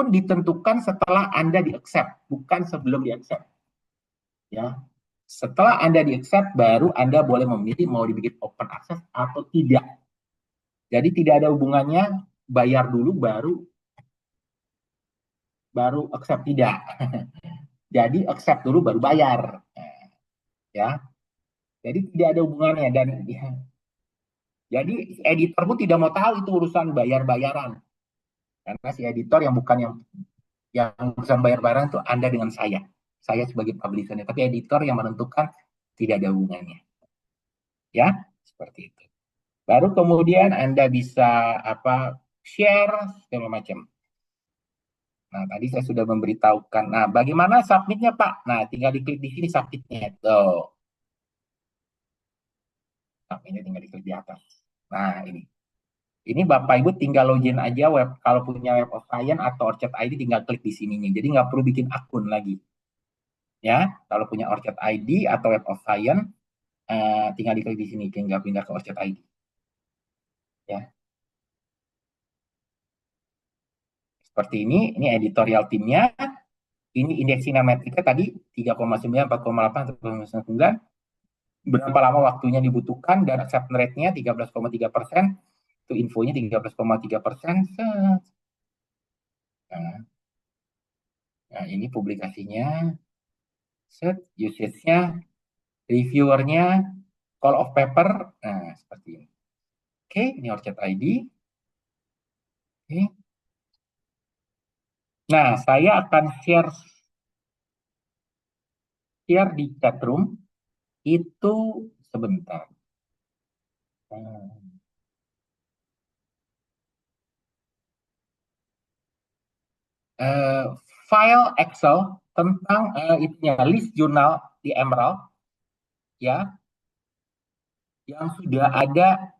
ditentukan setelah Anda di-accept, bukan sebelum di-accept. Ya, setelah Anda di-accept, baru Anda boleh memilih mau dibikin open access atau tidak. Jadi tidak ada hubungannya bayar dulu baru accept, tidak. Jadi accept dulu baru bayar. Ya. Jadi tidak ada hubungannya dan ya. Jadi editor pun tidak mau tahu itu urusan bayar-bayaran. Karena si editor yang bukan yang urusan bayar-bayaran itu Anda dengan saya. saya sebagai publishernya, tapi editor yang menentukan, tidak ada hubungannya. Ya, seperti itu. Baru kemudian Anda bisa share segala macam. Nah, tadi saya sudah memberitahukan. Nah, bagaimana submitnya, Pak? Nah, tinggal diklik di sini submitnya. Tuh, submitnya tinggal diklik di atas. Nah, ini. Ini Bapak Ibu tinggal login aja web. Kalau punya Web of Science atau Orchard ID tinggal klik di sininya. Jadi nggak perlu bikin akun lagi. Ya, kalau punya Orchard ID atau Web of Science, tinggal diklik di sini. Tinggal pindah ke Orchard ID. Ya, seperti ini editorial timnya. Ini indeks sinametriknya tadi 3,9, 4,8, 3,9. Berapa lama waktunya dibutuhkan dan acceptance rate-nya 13,3%. Itu infonya 13,3%. Nah, ini publikasinya. Set, usage-nya, reviewernya, call of paper. Nah, seperti ini. Oke, ini Orchard ID. Oke. Nah, saya akan share di chatroom itu sebentar. File Excel tentang list jurnal di Emerald, ya, yang sudah ada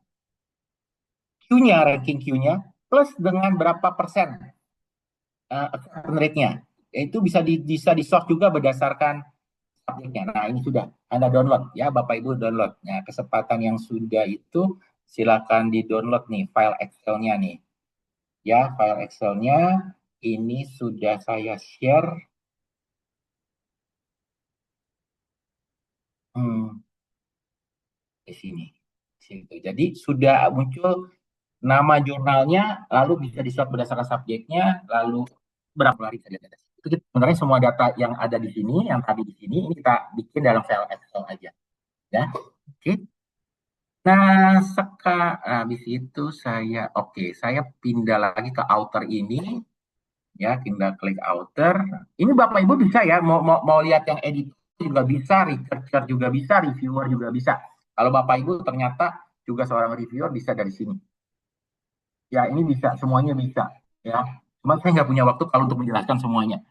Q-nya, ranking Q-nya, plus dengan berapa persen acceptance rate-nya. Itu bisa di sort juga berdasarkan subjeknya. Nah, ini sudah Anda download ya, Bapak Ibu download. Nah, kesempatan yang sudah itu silakan di-download nih file Excel-nya nih. Ya, file Excel-nya ini sudah saya share. Di sini. Jadi sudah muncul nama jurnalnya, lalu bisa di-sort berdasarkan subjeknya, lalu berapa hari saja. Itu sebenarnya semua data yang ada di sini, yang tadi di sini, ini kita bikin dalam file Excel aja. Ya, oke. Nah, habis itu saya pindah lagi ke outer ini, ya, tinggal klik outer. Ini Bapak Ibu bisa ya, mau lihat yang editor juga bisa, researcher juga bisa, reviewer juga bisa. Kalau Bapak Ibu ternyata juga seorang reviewer bisa dari sini. Ya, ini bisa, semuanya bisa. Ya, cuma saya nggak punya waktu kalau untuk menjelaskan semuanya.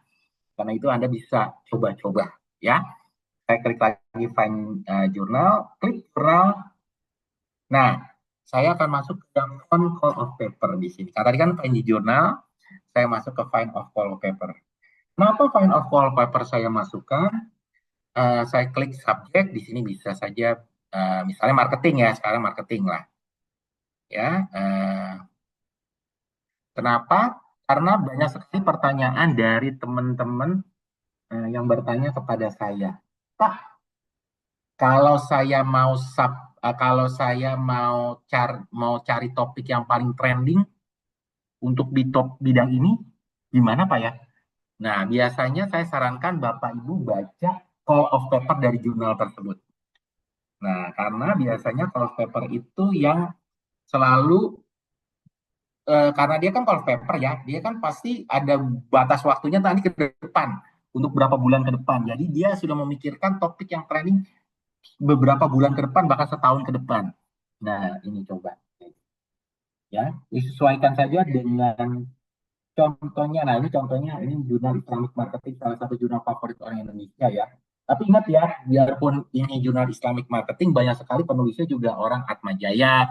Karena itu Anda bisa coba-coba. Ya, saya klik lagi find jurnal, klik jurnal. Nah, saya akan masuk ke font call of paper di sini. Karena tadi kan find di jurnal, saya masuk ke find of call of paper. Kenapa find of call of paper saya masukkan? Saya klik subjek, di sini bisa saja, misalnya marketing ya, sekarang marketing lah. Ya, kenapa? Karena banyak sekali pertanyaan dari teman-teman yang bertanya kepada saya, Pak, kalau saya mau cari topik yang paling trending untuk di top bidang ini, gimana Pak ya? Nah, biasanya saya sarankan Bapak Ibu baca call of paper dari jurnal tersebut. Nah, karena biasanya call of paper itu yang selalu karena dia kan call of paper ya, dia kan pasti ada batas waktunya nanti ke depan untuk berapa bulan ke depan. Jadi dia sudah memikirkan topik yang trending beberapa bulan ke depan, bahkan setahun ke depan. Nah, ini coba ya, disesuaikan saja dengan contohnya. Nah, ini contohnya, ini jurnal Islamic Marketing, salah satu jurnal favorit orang Indonesia ya. Tapi ingat ya, biarpun ini jurnal Islamic Marketing, banyak sekali penulisnya juga orang Atma Jaya,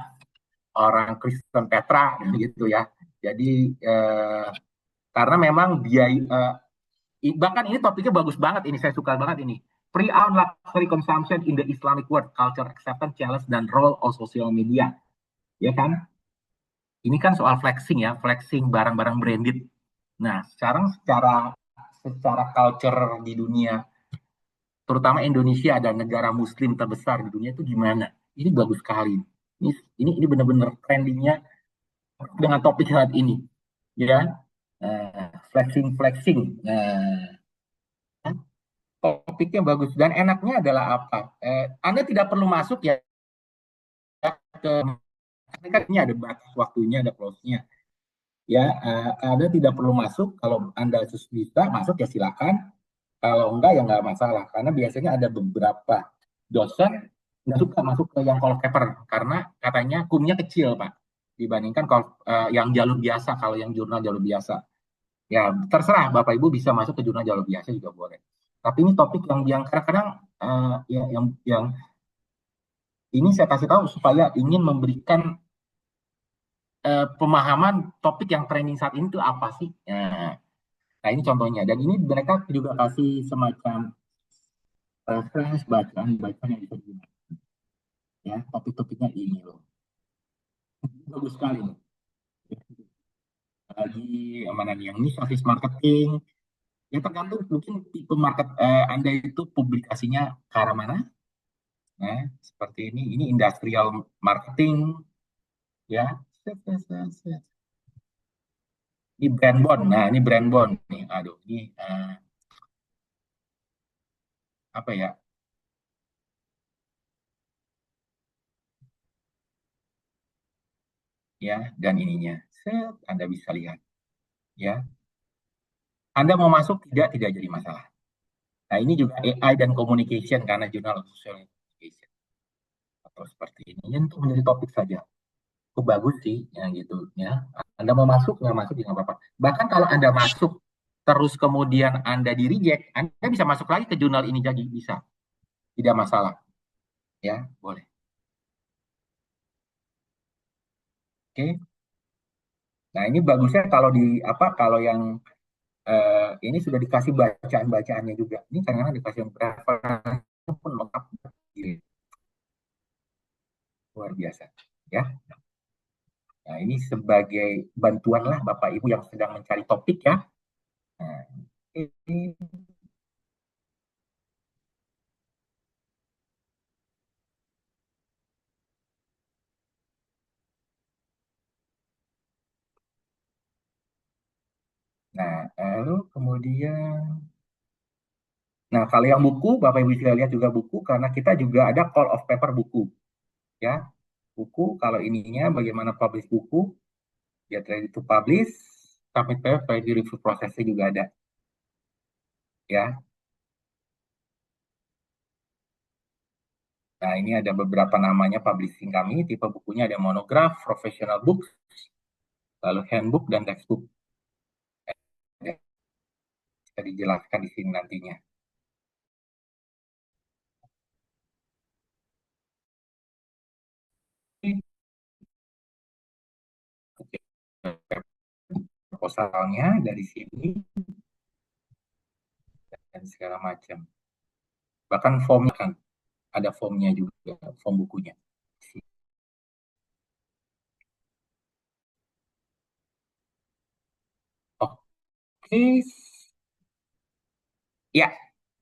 orang Kristen Petra, gitu ya. Jadi karena memang biaya, bahkan ini topiknya bagus banget, ini saya suka banget ini. Pre-owned luxury consumption in the Islamic world, culture acceptance, challenge, dan role of social media. Ya kan? Ini kan soal flexing ya, flexing barang-barang branded. Nah, sekarang secara culture di dunia, terutama Indonesia dan negara Muslim terbesar di dunia itu gimana? Ini bagus sekali. Ini benar-benar trendingnya dengan topik saat ini, ya. Flexing flexing. Topiknya bagus dan enaknya adalah apa? Anda tidak perlu masuk ya ke ini ada batas waktunya, ada close-nya. Ya, Anda tidak perlu masuk. Kalau Anda bisa masuk ya silakan. Kalau enggak ya nggak masalah, karena biasanya ada beberapa dosen nggak suka masuk ke yang call paper karena katanya kumnya kecil, Pak, dibandingkan yang jalur biasa. Kalau yang jurnal jalur biasa, ya terserah Bapak Ibu bisa masuk ke jurnal jalur biasa juga boleh. Tapi ini topik yang kadang-kadang ya, yang ini saya kasih tahu supaya ingin memberikan pemahaman topik yang training saat ini itu apa sih. Nah, ini contohnya. Dan ini mereka juga kasih semacam referensi bacaan-bacaan yang bisa digunakan. Ya, topik-topiknya ini loh. Bagus sekali nih. Lagi mana nih yang ini service marketing. Ya tergantung mungkin tipe market Anda itu publikasinya ke arah mana. Nah, seperti ini. Ini industrial marketing. Ya. Set, set, set, set. Ini brand bond. Nah, ini brand bond nih. Aduh, ini apa ya? Ya, dan ininya. Set, Anda bisa lihat. Ya. Anda mau masuk tidak jadi masalah. Nah, ini juga AI dan communication karena jurnal social communication atau seperti ini. Ini untuk menjadi topik saja. Itu bagus sih, yang gitu ya. Anda mau masuk nggak masuk ya nggak apa-apa. Bahkan kalau Anda masuk terus kemudian Anda di reject, Anda bisa masuk lagi ke jurnal ini jadi bisa, tidak masalah, ya boleh. Oke. Nah ini bagusnya kalau di apa kalau yang ini sudah dikasih bacaan-bacaannya juga. Ini kadang-kadang dikasih yang referensi pun lengkap. Luar biasa, ya. Nah, ini sebagai bantuan lah Bapak Ibu yang sedang mencari topik ya. Nah, ini, nah lalu kemudian, nah kalau yang buku Bapak Ibu bisa lihat juga buku karena kita juga ada call of paper buku ya. Buku kalau ininya bagaimana publish buku, ya ready to publish, submit paper, di review prosesnya juga ada ya. Nah, ini ada beberapa namanya publishing kami, tipe bukunya ada monograph, professional book, lalu handbook dan textbook. Ya, bisa dijelaskan di sini nantinya. Proposalnya dari sini dan segala macam. Bahkan formnya kan ada formnya juga, form bukunya. Oke, ya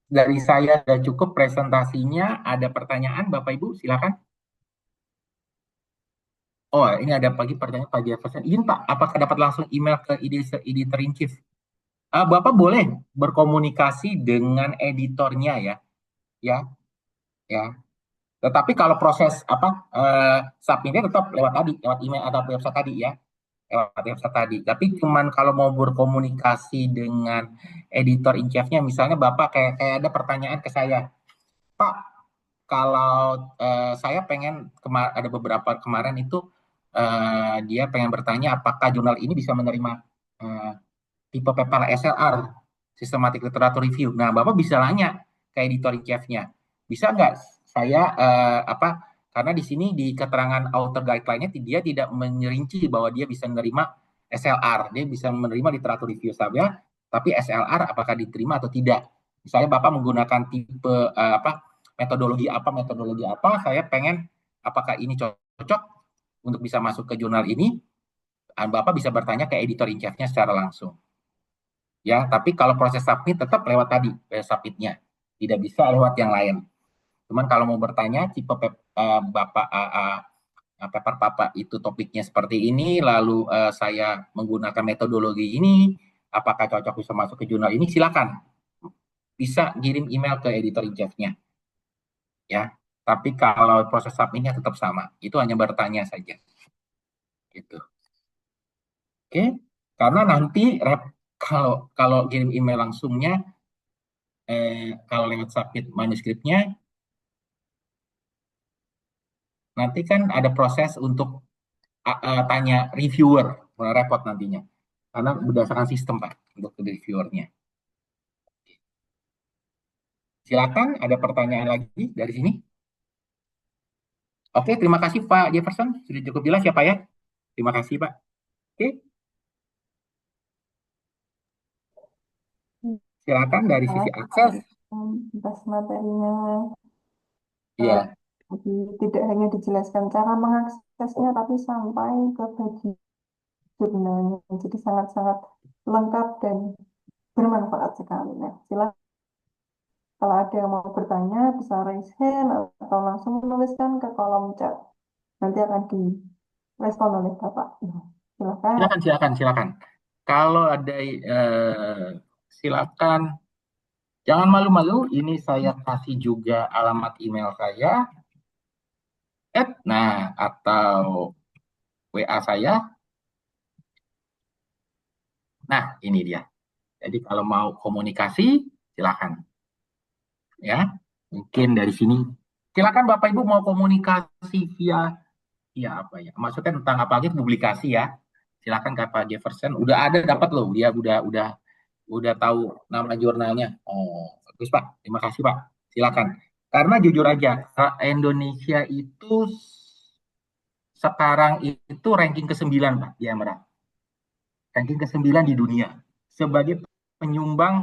dari saya sudah cukup presentasinya. Ada pertanyaan Bapak Ibu, silakan. Oh, ini ada pagi pertanyaan Pak Jefferson. Izin Pak, apakah dapat langsung email ke editor in chief? Bapak boleh berkomunikasi dengan editornya ya, ya, ya. Tetapi kalau proses apa submitnya tetap lewat tadi, lewat email atau website tadi ya, lewat website tadi. Tapi cuman kalau mau berkomunikasi dengan editor in chief-nya, misalnya Bapak kayak ada pertanyaan ke saya, Pak, kalau saya pengen ada beberapa kemarin itu dia pengen bertanya apakah jurnal ini bisa menerima eh, tipe paper SLR, Systematic Literature Review. Nah, Bapak bisa nanya ke editor in chief-nya, bisa nggak saya apa? Karena di sini di keterangan author guideline-nya dia tidak merinci bahwa dia bisa menerima SLR, dia bisa menerima literatur review saja, tapi SLR apakah diterima atau tidak? Misalnya Bapak menggunakan tipe metodologi apa, saya pengen apakah ini cocok untuk bisa masuk ke jurnal ini, Bapak bisa bertanya ke editor in chief-nya secara langsung. Ya, tapi kalau proses submit tetap lewat tadi, submitnya. Tidak bisa lewat yang lain. Cuman kalau mau bertanya, tipe Bapak paper Bapak itu topiknya seperti ini, lalu saya menggunakan metodologi ini, apakah cocok bisa masuk ke jurnal ini, silakan. Bisa kirim email ke editor in chief-nya. Ya, tapi kalau proses submitnya tetap sama. Itu hanya bertanya saja. Gitu. Oke, karena nanti kalau kalau kirim email langsungnya kalau lewat submit manuskripnya, nanti kan ada proses untuk tanya reviewer, repot nantinya. Karena berdasarkan sistem, Pak, untuk reviewernya. Silakan, ada pertanyaan lagi dari sini? Oke, terima kasih Pak Jefferson. Sudah cukup jelas ya Pak ya? Terima kasih Pak. Oke, silakan dari sisi akses. Atas materinya. Iya. Jadi tidak hanya dijelaskan cara mengaksesnya, tapi sampai ke bagian jurnalnya. Jadi sangat-sangat lengkap dan bermanfaat sekali. Nah, silakan kalau ada yang mau bertanya, bisa raise hand atau langsung menuliskan ke kolom chat. Nanti akan direspon oleh Bapak. Nah, silakan. Silakan. Kalau ada silakan. Jangan malu-malu, ini saya kasih juga alamat email saya, atau WA saya. Nah, ini dia. Jadi kalau mau komunikasi, silakan. Ya, mungkin dari sini. Silakan Bapak Ibu mau komunikasi via apa ya? Maksudnya tentang apa lagi publikasi ya. Silakan Kak Pak Jefferson. Udah ada dapat loh, dia udah tahu nama jurnalnya. Oh, bagus Pak. Terima kasih Pak. Silakan. Karena jujur aja, Indonesia itu sekarang itu ranking ke-9 Pak di Emerald. Ranking ke-9 di dunia sebagai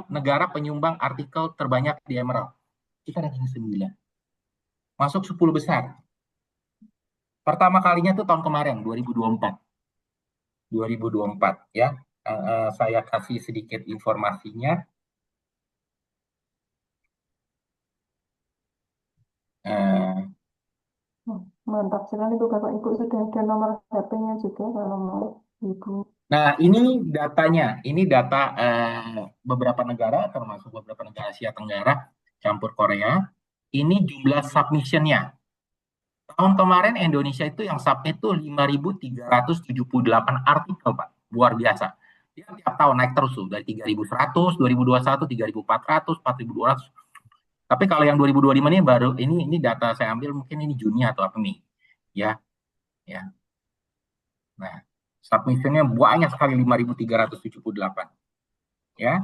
negara penyumbang artikel terbanyak di Emerald. Kita ranking ke-9. Masuk 10 besar. Pertama kalinya tuh tahun kemarin 2024. 2024 ya. Saya kasih sedikit informasinya. Mantap sekali itu Bapak Ibu sudah ada nomor HP-nya juga kalau mau Ibu. Nah, ini datanya. Ini data beberapa negara, termasuk beberapa negara Asia Tenggara, campur Korea. Ini jumlah submission-nya. Tahun kemarin Indonesia itu yang submit itu 5.378 artikel, Pak. Luar biasa. Dia tiap tahun naik terus tuh, dari 3.100, 2021, 3.400, 4.200. Tapi kalau yang 2025 ini baru ini data saya ambil mungkin ini Juni atau apa nih. Ya, ya. Nah, submissionnya banyak sekali 5.378. Ya.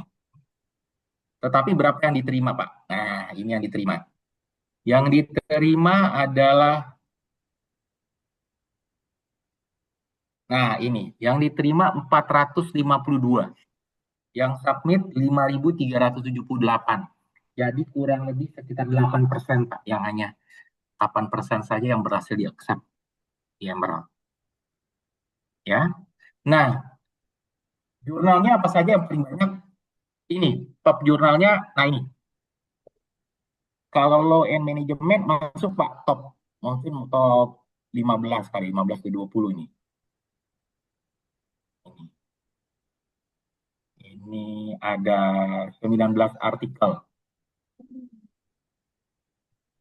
Tetapi berapa yang diterima, Pak? Nah, ini yang diterima. Yang diterima adalah ini, yang diterima 452. Yang submit 5.378. Jadi kurang lebih sekitar 8%, Pak, yang hanya 8% saja yang berhasil di-accept di Emerald. Ya. Nah, jurnalnya apa saja yang paling banyak? Ini, top jurnalnya, nah ini. Kalau Law and Management masuk Pak, top. Mungkin top 15 kali, 15 ke 20 ini. Ini ada 19 artikel.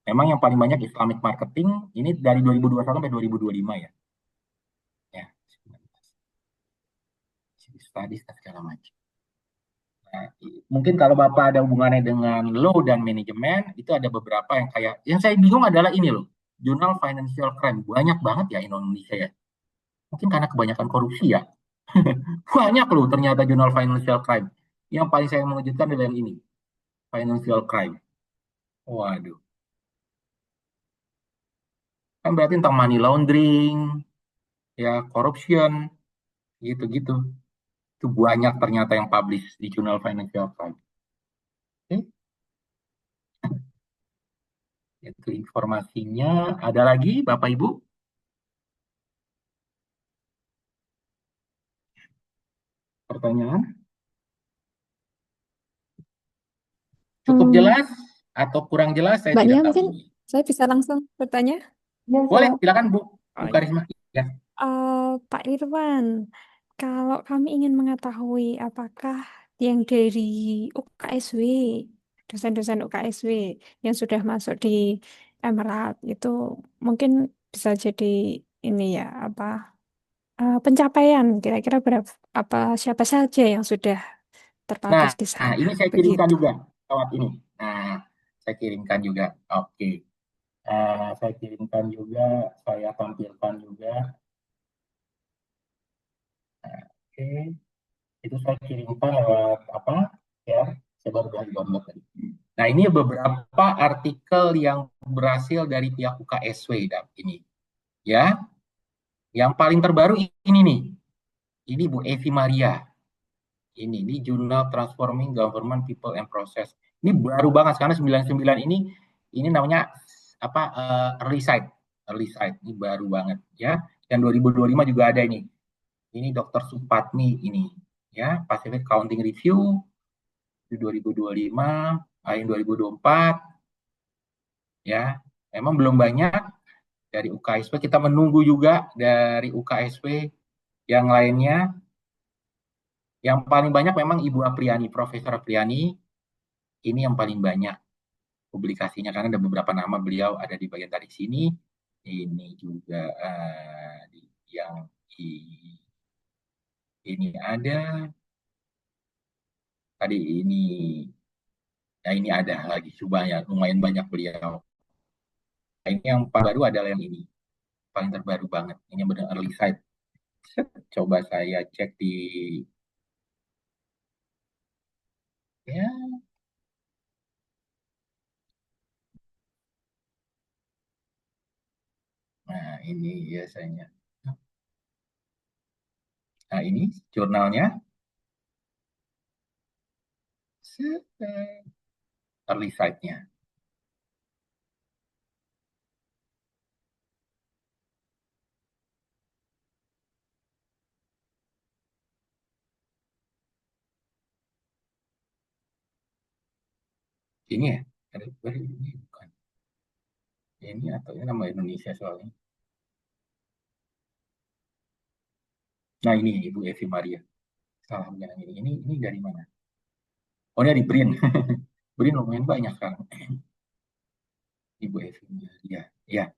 Memang yang paling banyak Islamic Marketing, ini dari 2021 sampai 2025 ya. Ya, studies dan segala macam. Nah, mungkin kalau Bapak ada hubungannya dengan law dan manajemen, itu ada beberapa yang kayak, yang saya bingung adalah ini loh, Jurnal Financial Crime. Banyak banget ya Indonesia ya. Mungkin karena kebanyakan korupsi ya. Banyak loh ternyata Jurnal Financial Crime. Yang paling saya mengejutkan adalah yang ini, Financial Crime. Waduh. Kan berarti tentang money laundering, ya corruption, gitu-gitu. Itu banyak ternyata yang publish di Jurnal Financial Crime. Oke. Itu informasinya. Ada lagi, Bapak Ibu? Pertanyaan? Cukup jelas atau kurang jelas? Saya Mbaknya tidak tahu. mungkin saya bisa langsung bertanya. Ya, Boleh, silakan. silakan Bu. Oh, Bu Karisma. Ya. Pak Irwan, kalau kami ingin mengetahui apakah yang dari UKSW, dosen-dosen UKSW yang sudah masuk di Emerald itu mungkin bisa jadi ini ya apa pencapaian kira-kira berapa siapa saja yang sudah Nah, terpublish di sana ini saya kirimkan begitu. juga. lewat ini. Nah, saya kirimkan juga. Oke. Saya kirimkan juga, saya tampilkan juga. Oke, itu saya kirimkan lewat apa? Ya, saya baru download tadi. Nah, ini beberapa artikel yang berhasil dari pihak UKSW ini. Ya, yang paling terbaru ini nih. Ini Bu Evi Maria. Ini jurnal Transforming Government People and Process. Ini baru banget karena 99 ini namanya apa early site. Early site ini baru banget ya. Yang 2025 juga ada ini. Ini Dr. Supatmi ini ya, Pacific Counting Review di 2025, yang 2024 ya. Memang belum banyak dari UKSW, kita menunggu juga dari UKSW yang lainnya. Yang paling banyak memang Ibu Apriani, Profesor Apriani, ini yang paling banyak publikasinya karena ada beberapa nama beliau ada di bagian tadi sini. Ini juga yang ini ada tadi ini, ya ini ada lagi coba ya, lumayan banyak beliau. Nah, ini yang paling baru adalah yang ini, paling terbaru banget. Ini yang benar early site. Coba saya cek di ya. Nah, ini biasanya. Nah, ini jurnalnya. Early site-nya. Ini ya. Ini bukan. Ini atau ini nama Indonesia soalnya. Nah, ini Ibu Evi Maria. Salah yang ini. Ini dari mana? Oh, ini di BRIN. BRIN lumayan banyak sekarang. Ibu Evi Maria. Ya,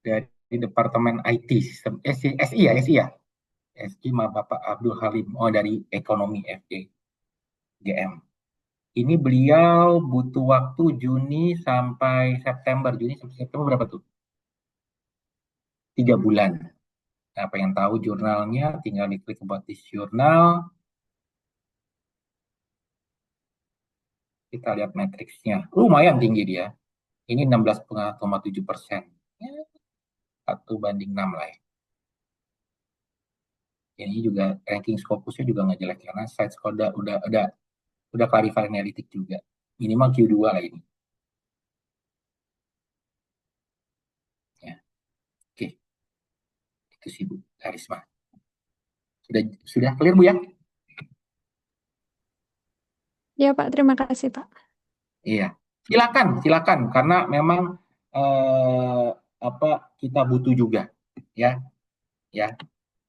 dari Departemen IT Sistem SI ya, SI ya. SI sama Bapak Abdul Halim. Oh, dari Ekonomi FG GM. Ini beliau butuh waktu Juni sampai September. Juni sampai September berapa tuh? 3 bulan. Nah, pengen tahu jurnalnya, tinggal diklik about this journal. Kita lihat matriksnya. Lumayan tinggi dia. Ini 16,7%. Ya, 1 banding 6 lah ya. Ini juga ranking Scopusnya juga nggak jelek karena site udah clarify analitik juga. Minimal Q2 lah ini. Ya. Oke, itu sih Bu Karisma. Sudah clear Bu ya? Ya Pak, terima kasih Pak. Iya. Silakan karena memang eh, apa kita butuh juga ya. Ya,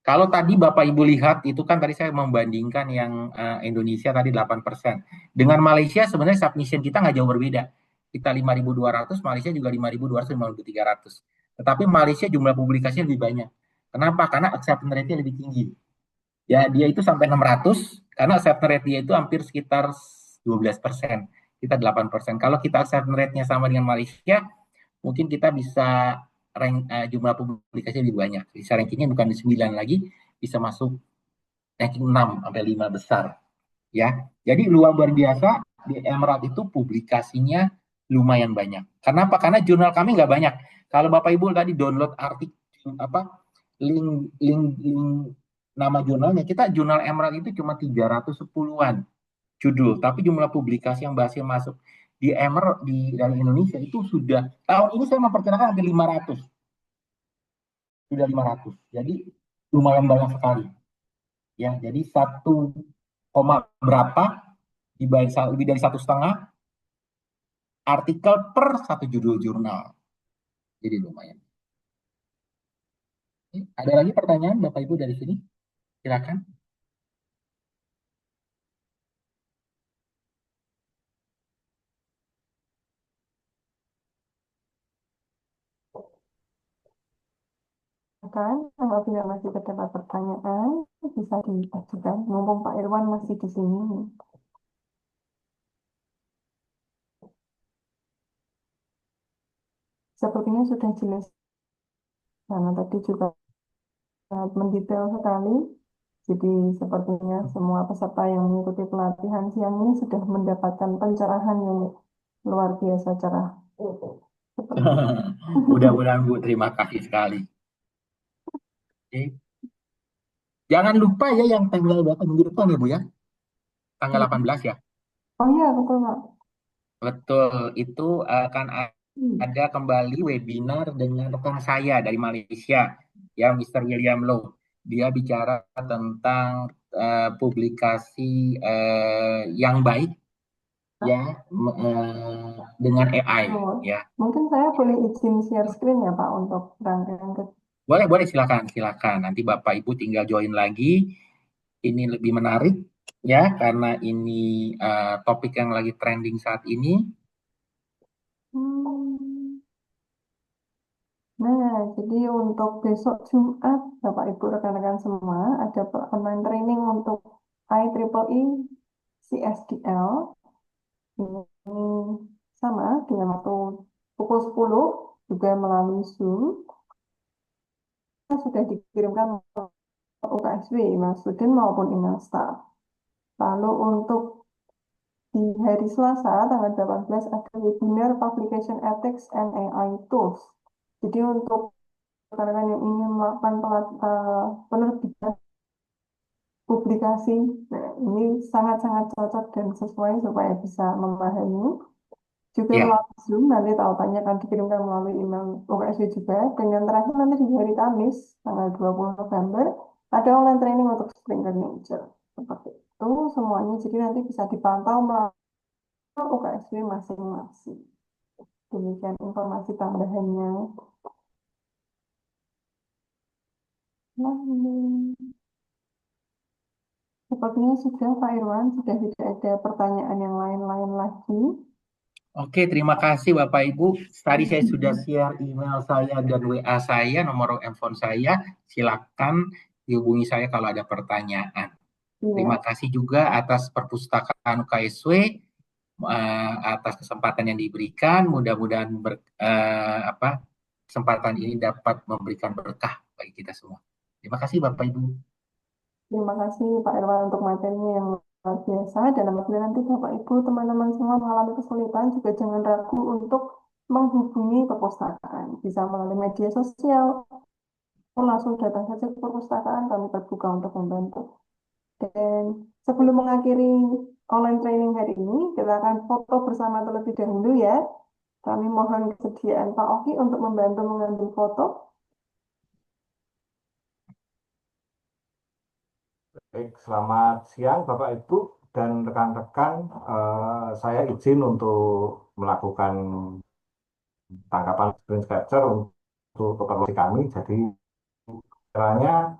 kalau tadi Bapak Ibu lihat itu kan tadi saya membandingkan yang Indonesia tadi 8%. Dengan Malaysia sebenarnya submission kita nggak jauh berbeda. Kita 5.200, Malaysia juga 5.200, 5.300. Tetapi Malaysia jumlah publikasinya lebih banyak. Kenapa? Karena acceptance rate-nya lebih tinggi. Ya, dia itu sampai 600 karena acceptance rate dia itu hampir sekitar 12%. Kita 8%. Kalau kita acceptance rate-nya sama dengan Malaysia, mungkin kita bisa jumlah publikasi lebih banyak. Bisa rankingnya bukan di 9 lagi, bisa masuk ranking 6 sampai 5 besar. Ya, jadi luar biasa di Emerald itu publikasinya lumayan banyak. Kenapa? Karena jurnal kami nggak banyak. Kalau Bapak Ibu tadi download artikel apa link nama jurnalnya, kita jurnal Emerald itu cuma 310-an judul, tapi jumlah publikasi yang berhasil masuk di Emerald dari Indonesia itu sudah tahun ini saya memperkirakan hampir 500. Sudah 500. Jadi lumayan banyak sekali. Ya, jadi 1, berapa lebih dari 1,5 artikel per satu judul jurnal. Jadi lumayan. Ada lagi pertanyaan Bapak Ibu dari sini? Silakan. Kan, apabila masih terdapat pertanyaan, bisa diajukan. Mumpung Pak Irwan masih di sini. Sepertinya sudah jelas karena tadi juga sangat mendetail sekali. Jadi sepertinya semua peserta yang mengikuti pelatihan siang ini sudah mendapatkan pencerahan yang luar biasa cerah. Seperti itu. Mudah-mudahan Bu, terima kasih sekali. Oke. Jangan lupa ya yang tanggal berapa minggu depan ya Bu ya? Tanggal 18 ya. Oh iya, betul, Pak. Betul, itu akan Hmm. ada kembali webinar dengan rekan saya dari Malaysia, ya Mr. William Low. Dia bicara tentang publikasi yang baik, ya, dengan AI, Oh, ya. mungkin saya boleh izin share screen ya, Pak, untuk rangkaian ke. Boleh, boleh, silakan, silakan. Nanti Bapak Ibu tinggal join lagi. Ini lebih menarik, ya, karena ini topik yang lagi trending saat ini. Hmm. Nah, jadi untuk besok Jumat, Bapak Ibu rekan-rekan semua, ada online training untuk IEEE CSDL. Ini sama dengan waktu pukul 10, juga melalui Zoom. Sudah dikirimkan ke UKSW, email student maupun email staff. Lalu untuk di hari Selasa, tanggal 18, ada webinar Publication Ethics and AI Tools. Jadi untuk rekan-rekan yang ingin melakukan penerbitan publikasi, nah, ini sangat-sangat cocok dan sesuai supaya bisa memahami. Juga Ya, melalui Zoom, nanti tautannya akan dikirimkan melalui email UKSW juga. Dan yang terakhir nanti di hari Kamis, tanggal 20 November, ada online training untuk Spring Manager. Seperti itu semuanya, jadi nanti bisa dipantau melalui UKSW masing-masing. Demikian informasi tambahannya. Lalu, sepertinya sudah Pak Irwan, sudah tidak ada pertanyaan yang lain-lain lagi. oke, terima kasih Bapak Ibu. Tadi saya sudah share email saya dan WA saya, nomor handphone saya. Silakan dihubungi saya kalau ada pertanyaan. Terima Iya, kasih juga atas perpustakaan UKSW, atas kesempatan yang diberikan. Mudah-mudahan kesempatan ini dapat memberikan berkah bagi kita semua. Terima kasih Bapak Ibu. terima kasih Pak Irwan untuk materinya yang luar biasa. Dan apabila nanti Bapak Ibu, teman-teman semua mengalami kesulitan, juga jangan ragu untuk menghubungi perpustakaan. Bisa melalui media sosial, atau langsung datang saja ke perpustakaan, kami terbuka untuk membantu. Dan sebelum mengakhiri online training hari ini, kita akan foto bersama terlebih dahulu ya. Kami mohon kesediaan Pak Oki untuk membantu mengambil foto. Baik, selamat siang Bapak Ibu dan rekan-rekan. Saya izin untuk melakukan tangkapan screen capture untuk keperluan kami. Jadi caranya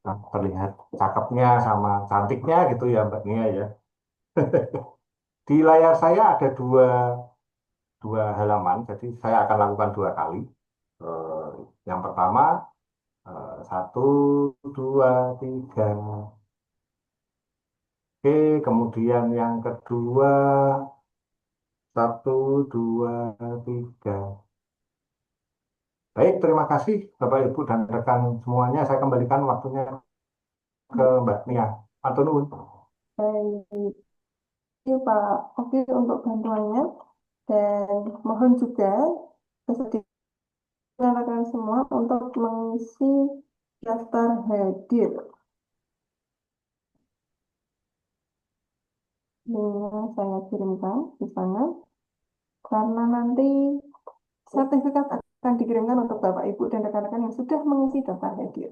terlihat cakepnya sama cantiknya gitu ya Mbak Nia ya. Di layar saya ada dua halaman, jadi saya akan lakukan dua kali. Eh, yang pertama, satu, dua, tiga. Oke, kemudian yang kedua, satu, dua, tiga. Baik, terima kasih Bapak Ibu dan rekan semuanya. Saya kembalikan waktunya ke Mbak Nia. Matur nuwun. Baik, Pak Oki untuk bantuannya. Dan mohon juga kesediaan rekan semua untuk mengisi daftar hadir. Linknya saya kirimkan di sana. Karena nanti sertifikat akan dikirimkan untuk Bapak Ibu dan rekan-rekan yang sudah mengisi daftar hadir.